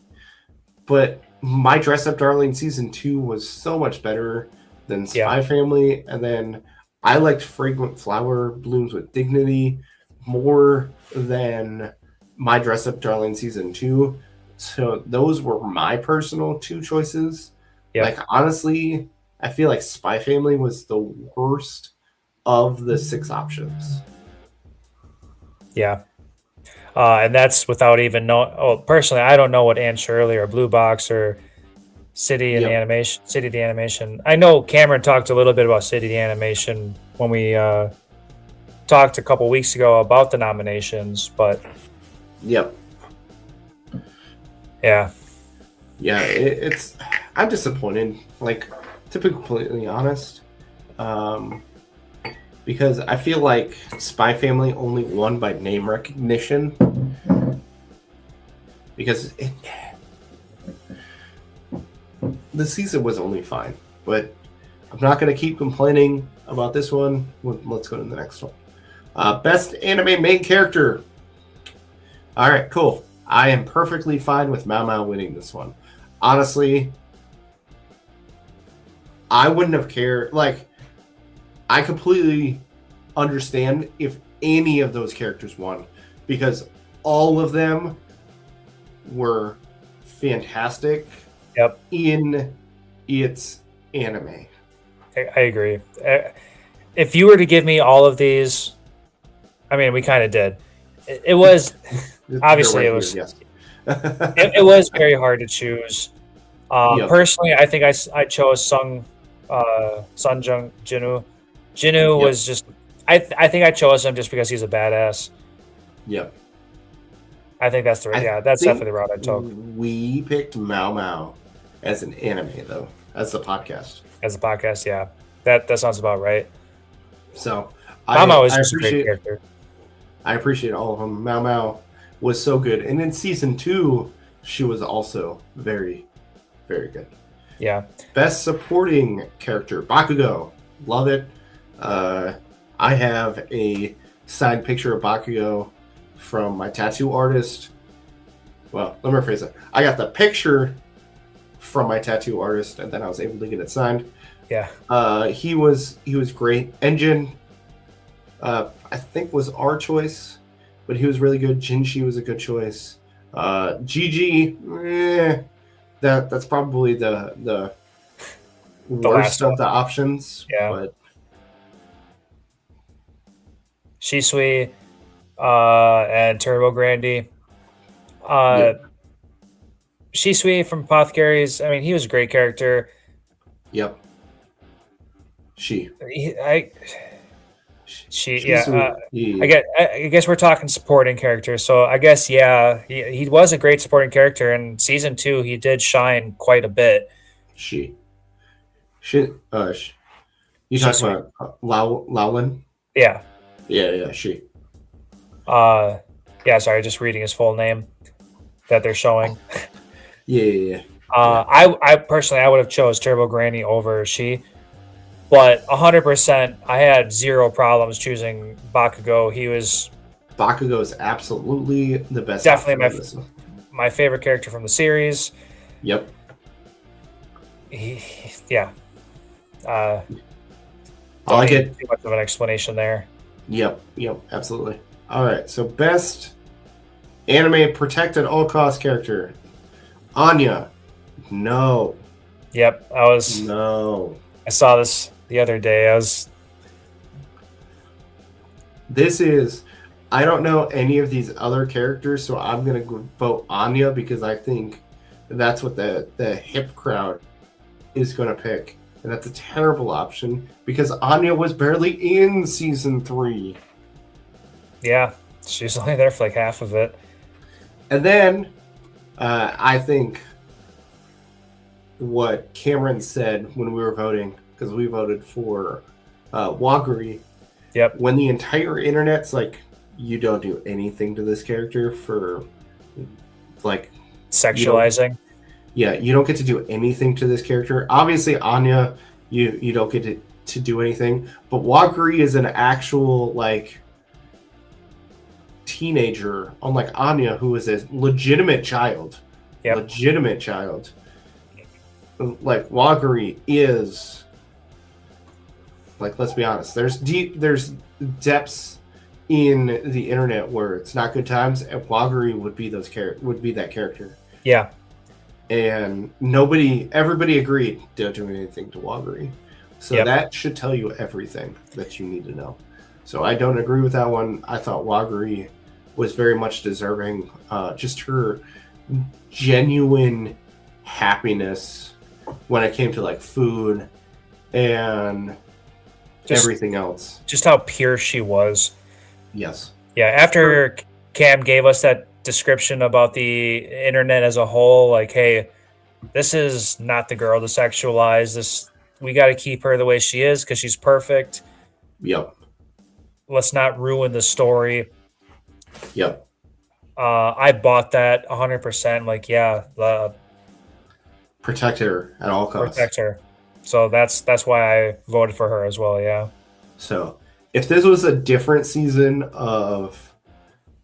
but My Dress Up Darling Season 2 was so much better than Spy Family, and then I liked Fragrant Flower Blooms with Dignity more than My Dress Up Darling Season 2. So those were my personal two choices. Yep. Like, honestly, I feel like Spy Family was the worst of the 6 options. Yeah. And that's without even knowing. Oh, personally, I don't know what Anne Shirley or Blue Box or City the Animation. I know Cameron talked a little bit about City the Animation when we talked a couple weeks ago about the nominations, but yeah, it's I'm disappointed. Like, to be completely honest, because I feel like Spy Family only won by name recognition. Because the season was only fine. But I'm not going to keep complaining about this one. Let's go to the next one. Best anime main character. All right, cool. I am perfectly fine with Mao Mao winning this one. Honestly, I wouldn't have cared. Like, I completely understand if any of those characters won, because all of them were fantastic in its anime. I agree. If you were to give me all of these, I mean, we kind of did. It was obviously right it was very hard to choose. Personally, I think I chose Sun Jung Jinu Jinu Yep. was just. I think I chose him just because he's a badass. Yep. I think that's the I that's definitely think the route I took we picked Mao Mao as an anime though, as the podcast. as a podcast. Yeah, that sounds about right. So Mama was I just a great appreciate character. all of them. Mao Mao was so good, and in season 2, she was also very, very good. Yeah, Best supporting character, Bakugo. Love it. I have a signed picture of Bakugo from my tattoo artist. Well, let me rephrase it. I got the picture from my tattoo artist, and then I was able to get it signed. yeah. He was great. Engine, I think was our choice, but he was really good. Jinshi was a good choice. Gigi, that's probably the worst of one. the options. Yeah. But Shisui, and Turbo Grandy. Yep. Shisui from Apothecaries. I mean, he was a great character. Yep. She. Yeah. Yeah. I guess we're talking supporting characters. So I guess he was a great supporting character. In season 2, he did shine quite a bit. She. You talking about Lowlin? Yeah. Yeah. She. Yeah. Sorry, just reading his full name that they're showing. Yeah. I personally I would have chose Turbo Granny over she, but 100% I had zero problems choosing Bakugo. He was Bakugo is absolutely the best. Definitely my favorite character from the series. Yep. Yeah. I like it. Too much of an explanation there. Yep. Absolutely. All right. So best anime protect at all cost character, Anya. No. Yep. No. I saw this the other day. I don't know any of these other characters, so I'm going to vote Anya because I think that's what the hip crowd is going to pick. And that's a terrible option because Anya was barely in season 3. Yeah. She's only there for like half of it. And then I think what Cameron said when we were voting, because we voted for Waguri. Yep. When the entire internet's like, you don't do anything to this character for like sexualizing. You don't get to do anything to this character. Obviously, Anya, you don't get to do anything. But Waguri is an actual like teenager, unlike Anya, who is a legitimate child. Yep. Legitimate child. Like Waguri is like, let's be honest, there's depths in the internet where it's not good times, and Waguri would be that character. Yeah. And everybody agreed don't do anything to Waguri. So that should tell you everything that you need to know. So I don't agree with that one. I thought Waguri was very much deserving. Just her genuine happiness when it came to like food and everything else. Just how pure she was. Yes. Yeah. After Cam gave us that description about the internet as a whole, like, hey, this is not the girl to sexualize. We got to keep her the way she is because she's perfect. Yep. Let's not ruin the story. Yep. I bought that 100%. Like, protect her at all costs. Protect her. So that's why I voted for her as well. Yeah. So if this was a different season of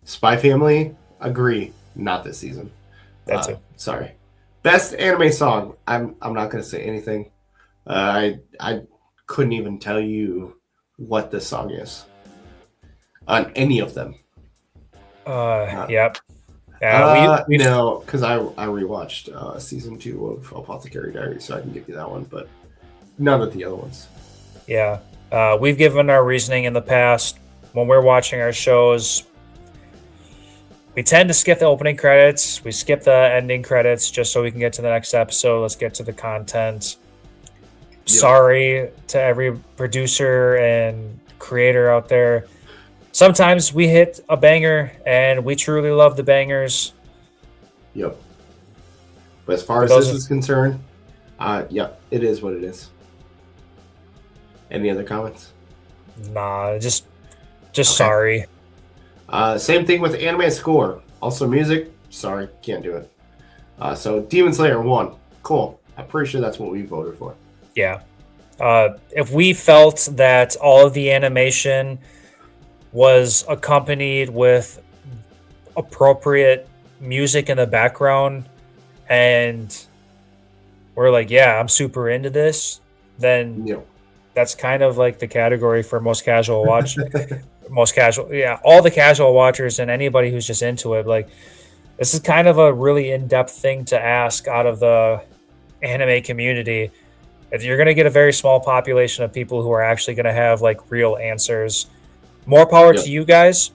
Spy Family, agree. Not this season. That's it. Sorry. Best anime song. I'm not going to say anything. I couldn't even tell you what this song is on any of them. Yep. No, because I rewatched season 2 of Apothecary Diaries, so I can give you that one, but none of the other ones. Yeah. We've given our reasoning in the past. When we're watching our shows, we tend to skip the opening credits. We skip the ending credits just so we can get to the next episode. Let's get to the content. sorry to every producer and creator out there. Sometimes we hit a banger and we truly love the bangers. Yep. But as far But as those this are, is concerned, yep, it is what it is. Any other comments? nah, just Okay. sorry. Same thing with anime score. Also music, sorry, can't do it. So Demon Slayer won. Cool. I'm pretty sure that's what we voted for. Yeah. If we felt that all of the animation was accompanied with appropriate music in the background and we're like, yeah, I'm super into this, then Yep. that's kind of like the category for most casual watch. All the casual watchers and anybody who's just into it. Like, this is kind of a really in-depth thing to ask out of the anime community. You're going to get a very small population of people who are actually going to have like real answers. More power Yep. to you guys,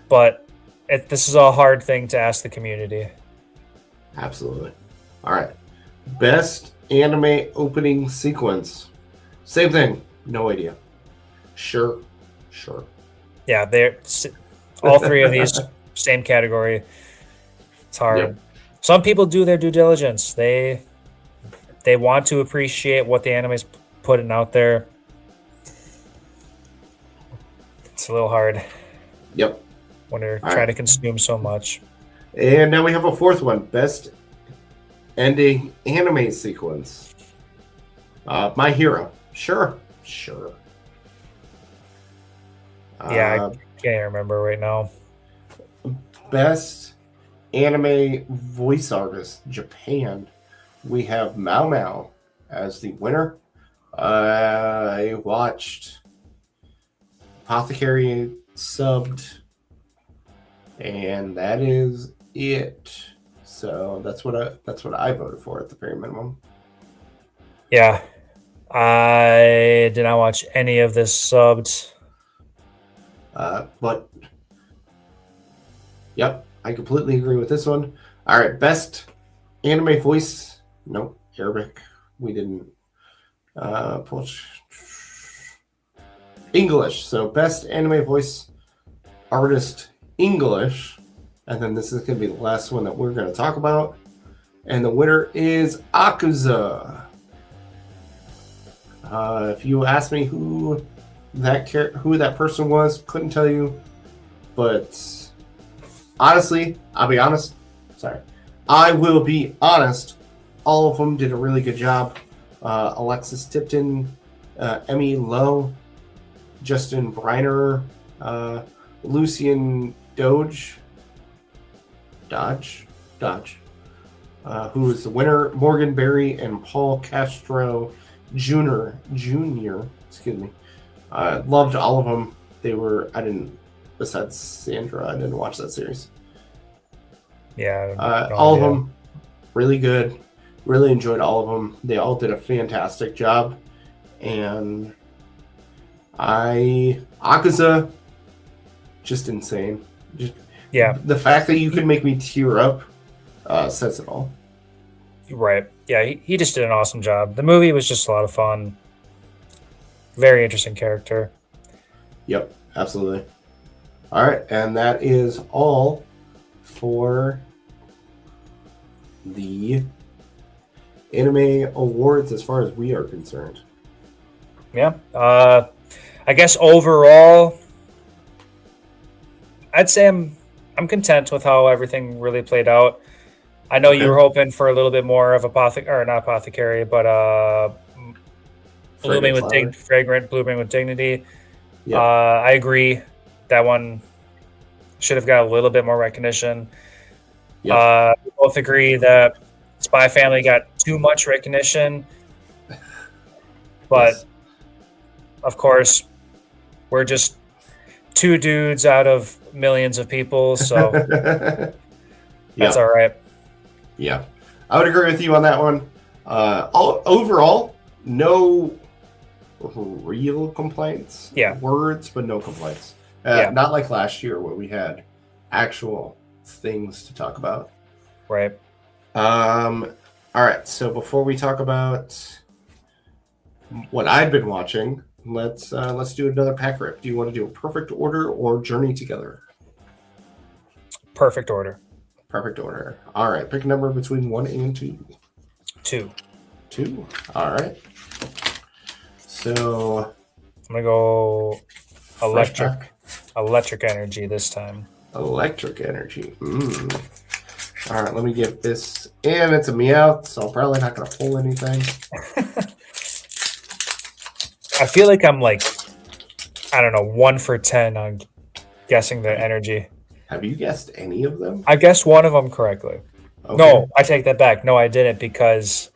but this is a hard thing to ask the community. Absolutely. All right. Best anime opening sequence. Same thing. No idea. Sure. Yeah, they're all three of these same category. It's hard. Yep. Some people do their due diligence. They want to appreciate what the anime's putting out there. It's a little hard. Yep. When they're All trying right. to consume so much. And now we have a fourth one. Best ending anime sequence. My Hero. Sure. Yeah, I can't remember right now. Best anime voice artist, Japan. We have Mao Mao as the winner. I watched Apothecary subbed, and that is it. So that's what I voted for at the very minimum. Yeah, I did not watch any of this subbed. But yep, I completely agree with this one. All right, best anime voice. Nope, Arabic. We didn't. English. So best anime voice artist English, and then this is going to be the last one that we're going to talk about, and the winner is Akuza. If you ask me who that person was, couldn't tell you, but honestly, I'll be honest. Sorry, I will be honest. All of them did a really good job. Alexis Tipton, Emmy Lowe, Justin Briner, Lucian Dodge, who is the winner, Morgan Berry, and Paul Castro Jr. Excuse me. Loved all of them. Besides Sandra, I didn't watch that series. Yeah, all of them really good. Really enjoyed all of them. They all did a fantastic job. And Akaza, just insane. Yeah. The fact that you could make me tear up says it all. Right. Yeah, he just did an awesome job. The movie was just a lot of fun. Very interesting character. Yep, absolutely. All right, and that is all for the Anime Awards as far as we are concerned. Yeah. I guess overall, I'd say I'm content with how everything really played out. I know you were hoping for a little bit more of not apothecary, but fragrant blooming with dignity. Yep. I agree. That one should have got a little bit more recognition. Yep. We both agree that Spy Family got too much recognition, but of course, we're just two dudes out of millions of people, so that's all right. Yeah, I would agree with you on that one. Overall, no real complaints. Yeah, words, but no complaints. Not like last year where we had actual things to talk about. Right. All right. So before we talk about what I've been watching, let's do another pack rip. Do you want to do a perfect order or journey together? Perfect order. Perfect order. All right. Pick a number between 1 and 2. 2. 2. All right. So I'm gonna go electric. pack. Electric energy this time. Electric energy. All right. Let me get this. And it's a Meowth, so I'm probably not going to pull anything. I feel like I'm like, I don't know, 1 for 10 on guessing the energy. Have you guessed any of them? I guessed one of them correctly. Okay. No, I take that back. No, I didn't, because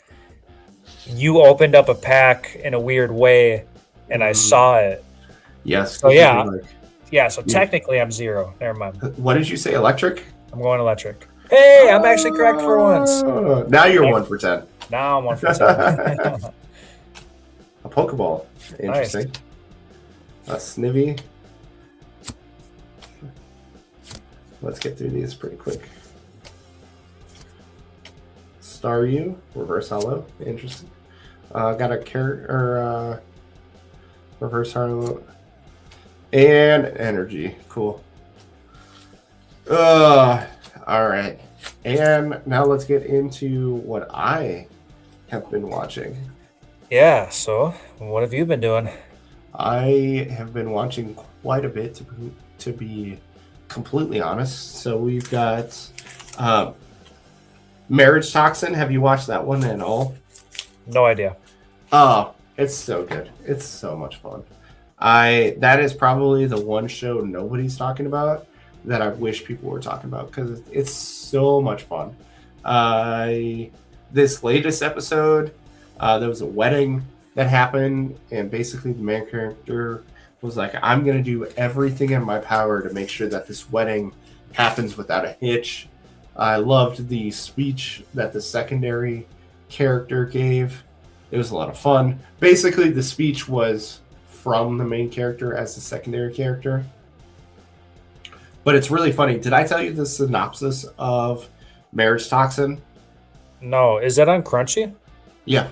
you opened up a pack in a weird way, and I saw it. Yes. So yeah. So technically, I'm 0. Never mind. What did you say? Electric? I'm going electric. Hey, I'm actually correct for once. Now you're 1 for 10. Now I'm 1 for 10. A Pokeball. Interesting. Nice. A Snivy. Let's get through these pretty quick. Staryu, reverse hollow. Interesting. Got a reverse hollow. And energy. Cool. All right. And now let's get into what I have been watching. Yeah, so what have you been doing? I have been watching quite a bit, to be completely honest. So we've got Marriage Toxin. Have you watched that one at all? No idea. Oh, it's so good. It's so much fun. That is probably the one show nobody's talking about that I wish people were talking about, because it's so much fun. This latest episode, there was a wedding that happened, and basically the main character was like, I'm going to do everything in my power to make sure that this wedding happens without a hitch. I loved the speech that the secondary character gave. It was a lot of fun. Basically, the speech was from the main character as the secondary character. But it's really funny. Did I tell you the synopsis of Marriage Toxin? No. Is that on Crunchy? Yeah.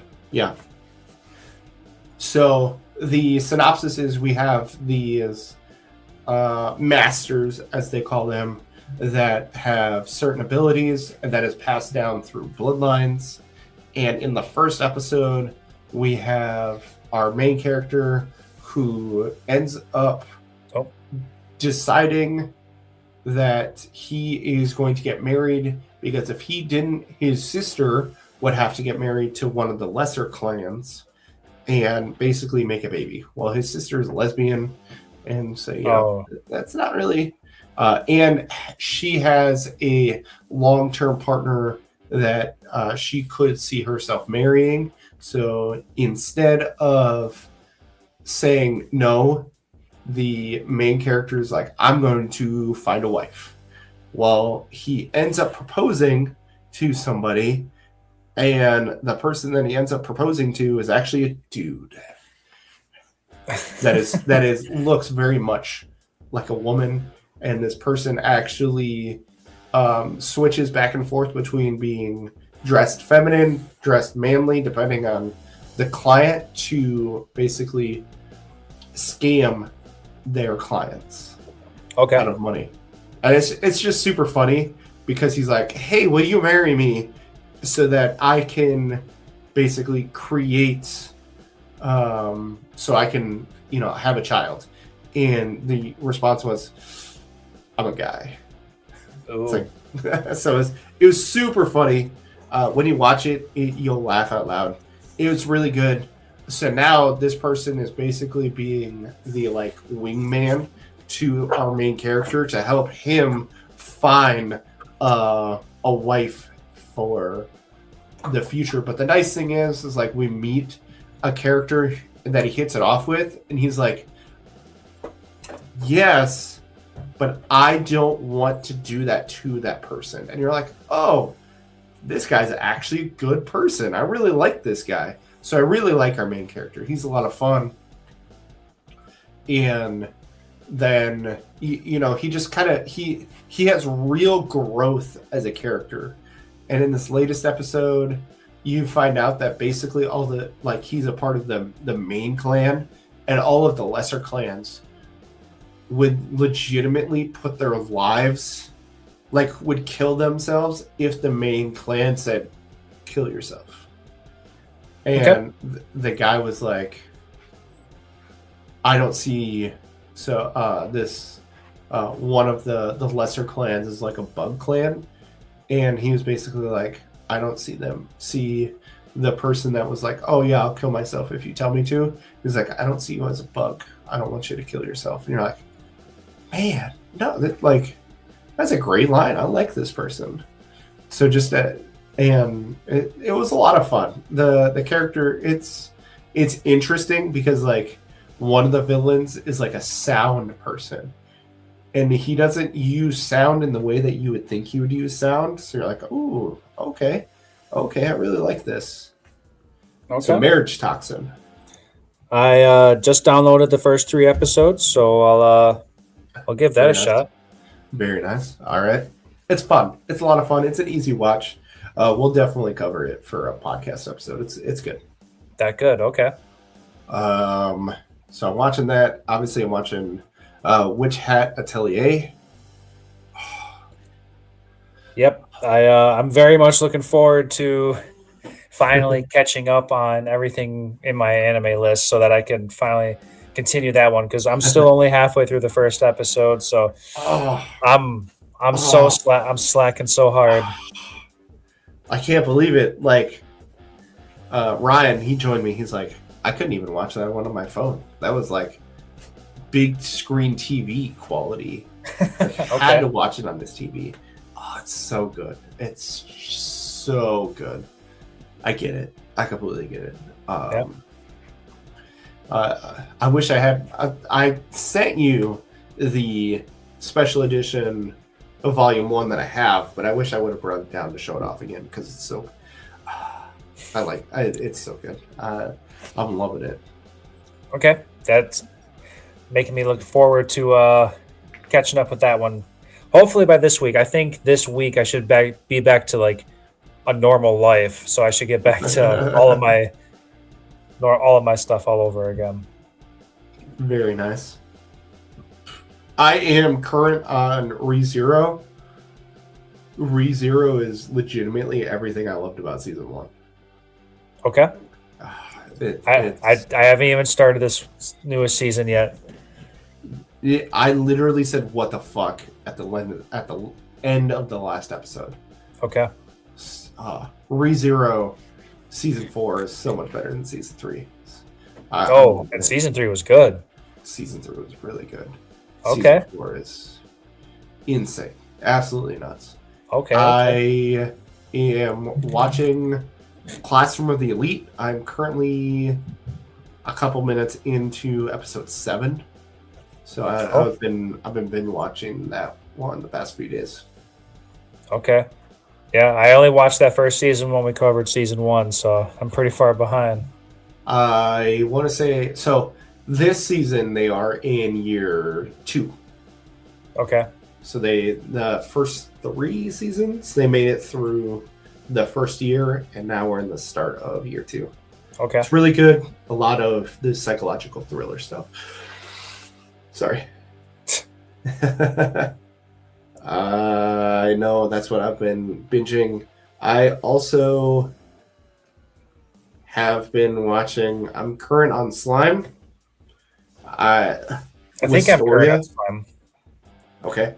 So the synopsis is we have these masters, as they call them, that have certain abilities and that is passed down through bloodlines. And in the first episode, we have our main character who ends up deciding that he is going to get married, because if he didn't, his sister would have to get married to one of the lesser clans and basically make a baby. Well, his sister is lesbian, and so that's not really. And she has a long-term partner that she could see herself marrying. So instead of saying no, the main character is like, I'm going to find a wife. Well, he ends up proposing to somebody, and the person that he ends up proposing to is actually a dude. that looks very much like a woman, and this person actually switches back and forth between being dressed feminine, dressed manly, depending on the client, to basically scam their clients out of money. And it's just super funny, because he's like, hey, will you marry me so that I can basically create so I can have a child? And the response was, I'm a guy. It's like, so it was super funny. When you watch it, you'll laugh out loud. It was really good. So now this person is basically being the wingman to our main character to help him find a wife for the future. But the nice thing is like we meet a character that he hits it off with, and he's like, yes, but I don't want to do that to that person. And you're like, oh, this guy's actually a good person. I really like this guy. So I really like our main character. He's a lot of fun. And then, he just kind of, he has real growth as a character. And in this latest episode, you find out that basically all the like he's a part of the main clan, and all of the lesser clans would legitimately put their lives, like would kill themselves if the main clan said kill yourself. And the guy was like, I don't see. So this one of the lesser clans is like a bug clan, and he was basically like, I don't see the person that was like, oh yeah, I'll kill myself if you tell me to. He's like, I don't see you as a bug. I don't want you to kill yourself. And you're like, man, no, that's a great line. I like this person. So just that, and it was a lot of fun. The character, it's interesting because like one of the villains is like a sound person, and he doesn't use sound in the way that you would think he would use sound. So you're like, ooh, okay, I really like this. Okay. So Marriage Toxin. I just downloaded the first 3 episodes, so I'll give that Very a nice. shot. Very nice. All right, it's fun. It's a lot of fun. It's an easy watch. We'll definitely cover it for a podcast episode. It's good. That good? Okay. So I'm watching that. Obviously, I'm watching Witch Hat Atelier. Yep. I'm very much looking forward to finally catching up on everything in my anime list so that I can finally continue that one because I'm still only halfway through the first episode. So Oh, I'm I'm slacking so hard. I can't believe it. Like Ryan, he joined me. He's like, I couldn't even watch that one on my phone. That was like big screen TV quality. I had to watch it on this TV. Oh, it's so good. It's so good. I get it. I completely get it. I wish I had. I sent you the special edition of Volume 1 that I have, but I wish I would have brought it down to show it off again because it's so. It's so good. I'm loving it. Okay, that's making me look forward to catching up with that one. Hopefully by this week. I think this week I should be back to like a normal life, so I should get back to all of my stuff all over again. Very nice. I am current on ReZero. ReZero is legitimately everything I loved about season 1. Okay. I haven't even started this newest season yet. I literally said "what the fuck" at the end of the last episode. Okay. ReZero season 4 is so much better than season 3. And season 3 was good. Season 3 was really good. Okay. Season 4 is insane, absolutely nuts. Okay. I am watching Classroom of the Elite. I'm currently a couple minutes into episode 7. So I've been binge watching that one the past few days. Okay. Yeah, I only watched that first season when we covered season 1, so I'm pretty far behind. I want to say so. This season they are in year 2. Okay. So the first 3 seasons they made it through the first year, and now we're in the start of year 2. Okay. It's really good. A lot of the psychological thriller stuff. Sorry. I know that's what I've been binging. I also have been watching. I'm current on Slime. I think I'm current on Slime. Okay.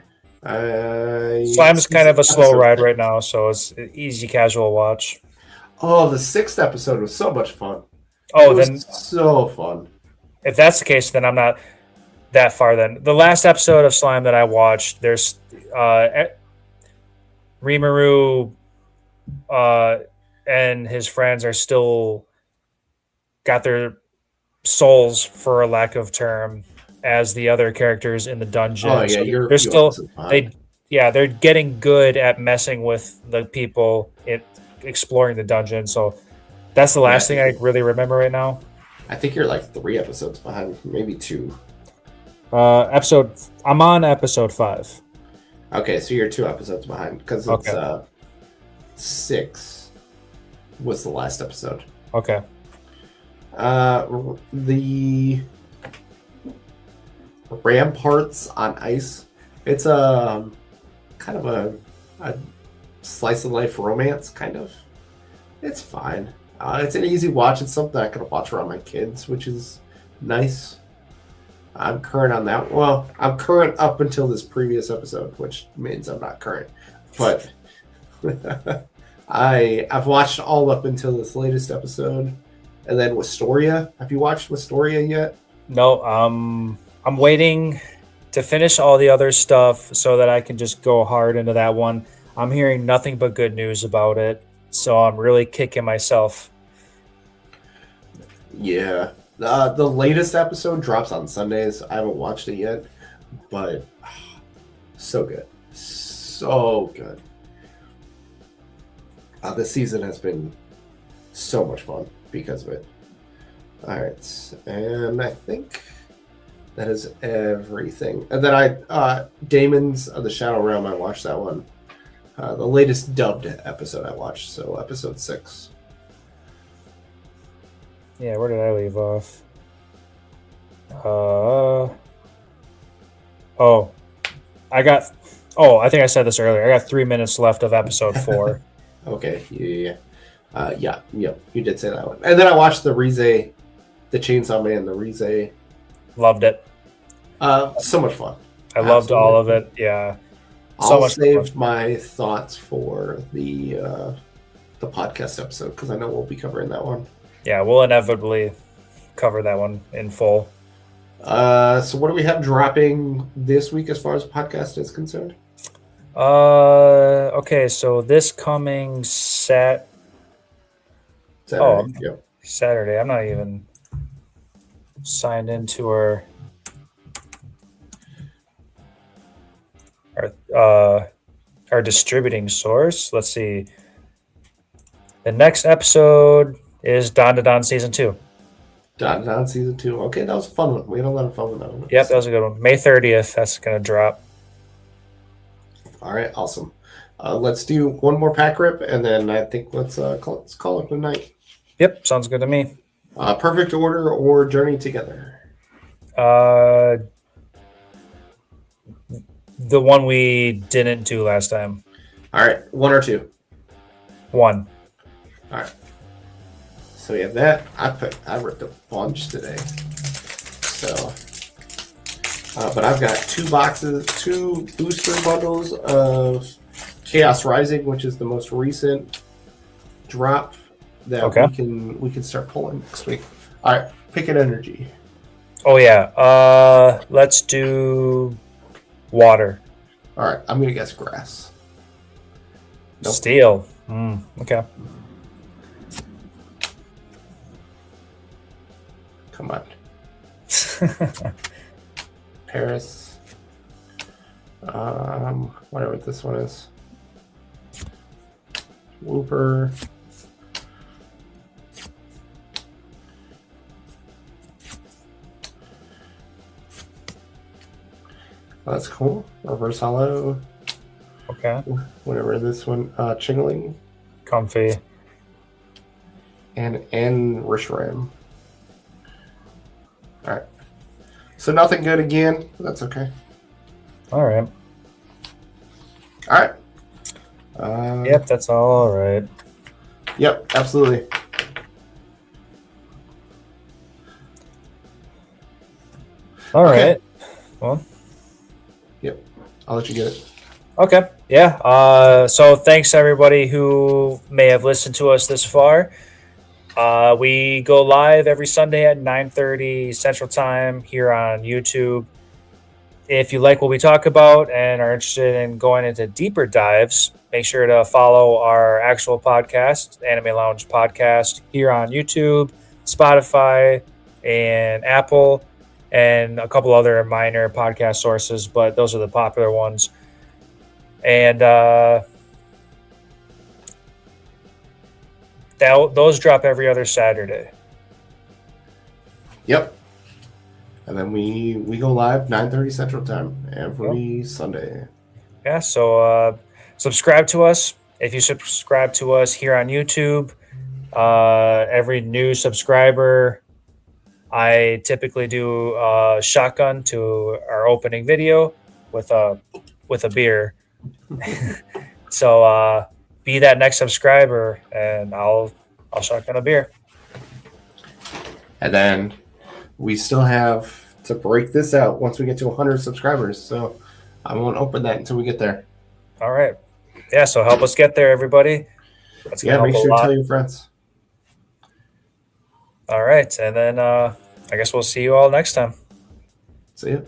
Slime's kind of a slow ride right now, so it's an easy casual watch. Oh, the 6th episode was so much fun. Then so fun. If that's the case, then I'm not that far. Then the last episode of Slime that I watched, there's Rimuru and his friends are still got their souls, for a lack of term, as the other characters in the dungeon. Oh yeah, so they're still they're getting good at messing with the people exploring the dungeon. So that's the last thing I really remember right now. I think you're like 3 episodes behind, maybe 2. I'm on episode 5. Okay, so you're 2 episodes behind because it's 6. was the last episode. Okay. The Ramparts on Ice. It's a kind of a slice of life romance, kind of. It's fine. It's an easy watch. It's something I can watch around my kids, which is nice. I'm current on that. Well, I'm current up until this previous episode, which means I'm not current. But I've watched all up until this latest episode, and then Wistoria. Have you watched Wistoria yet? No, I'm waiting to finish all the other stuff so that I can just go hard into that one. I'm hearing nothing but good news about it, so I'm really kicking myself. Yeah. The latest episode drops on Sundays. I haven't watched it yet, but so good. So good. This season has been so much fun because of it. All right. And I think that is everything. And then Damon's of the Shadow Realm, I watched that one. The latest dubbed episode I watched, so episode 6. Yeah, where did I leave off? I think I said this earlier. I got 3 minutes left of episode 4. Okay, yeah, you did say that one. And then I watched the Chainsaw Man, the Rize. Loved it. So much fun. I loved all of it. Yeah. I'll save my thoughts for the podcast episode because I know we'll be covering that one. Yeah, we'll inevitably cover that one in full. So what do we have dropping this week as far as podcast is concerned? Okay, so this coming Saturday. Saturday. I'm not even signed into our distributing source. Let's see. The next episode is Don Season 2. Don Season 2. Okay, that was a fun one. We had a lot of fun with that one. Yep, that was a good one. May 30th, that's going to drop. All right, awesome. Let's do one more pack rip, and then I think let's call it a night. Yep, sounds good to me. Perfect Order or Journey Together? The one we didn't do last time. All right, 1 or 2? 1. All right. So we have that. I ripped a bunch today. So, but I've got 2 booster bundles of Chaos Rising, which is the most recent drop that we can start pulling next week. All right, pick an energy. Oh yeah. Let's do water. All right, I'm gonna guess grass. Nope. Steel. Okay. Come on. Paris. Whatever this one is. Whooper. Oh, that's cool. Reverse Hollow. Okay. Whatever this one. Chingling. Comfy. And Rishram. All right. So nothing good again. That's okay. All right. All right. Yep, that's all right. Yep, absolutely. All right. Well. Yep. I'll let you get it. Okay. Yeah. So thanks everybody who may have listened to us this far. We go live every Sunday at 9:30 Central Time here on YouTube. If you like what we talk about and are interested in going into deeper dives, make sure to follow our actual podcast, Anime Lounge Podcast, here on YouTube, Spotify, and Apple, and a couple other minor podcast sources, but those are the popular ones. And those drop every other Saturday. Yep. And then we go live 9:30 Central Time every Sunday. Yeah, so subscribe to us. If you subscribe to us here on YouTube, Every new subscriber, I typically do a shotgun to our opening video with a beer. So be that next subscriber, and I'll shotgun a beer. And then we still have to break this out once we get to 100 subscribers. So I won't open that until we get there. All right. Yeah. So help us get there, everybody. That's gonna Make help sure a to tell lot. your friends. All right, and then I guess we'll see you all next time. See you.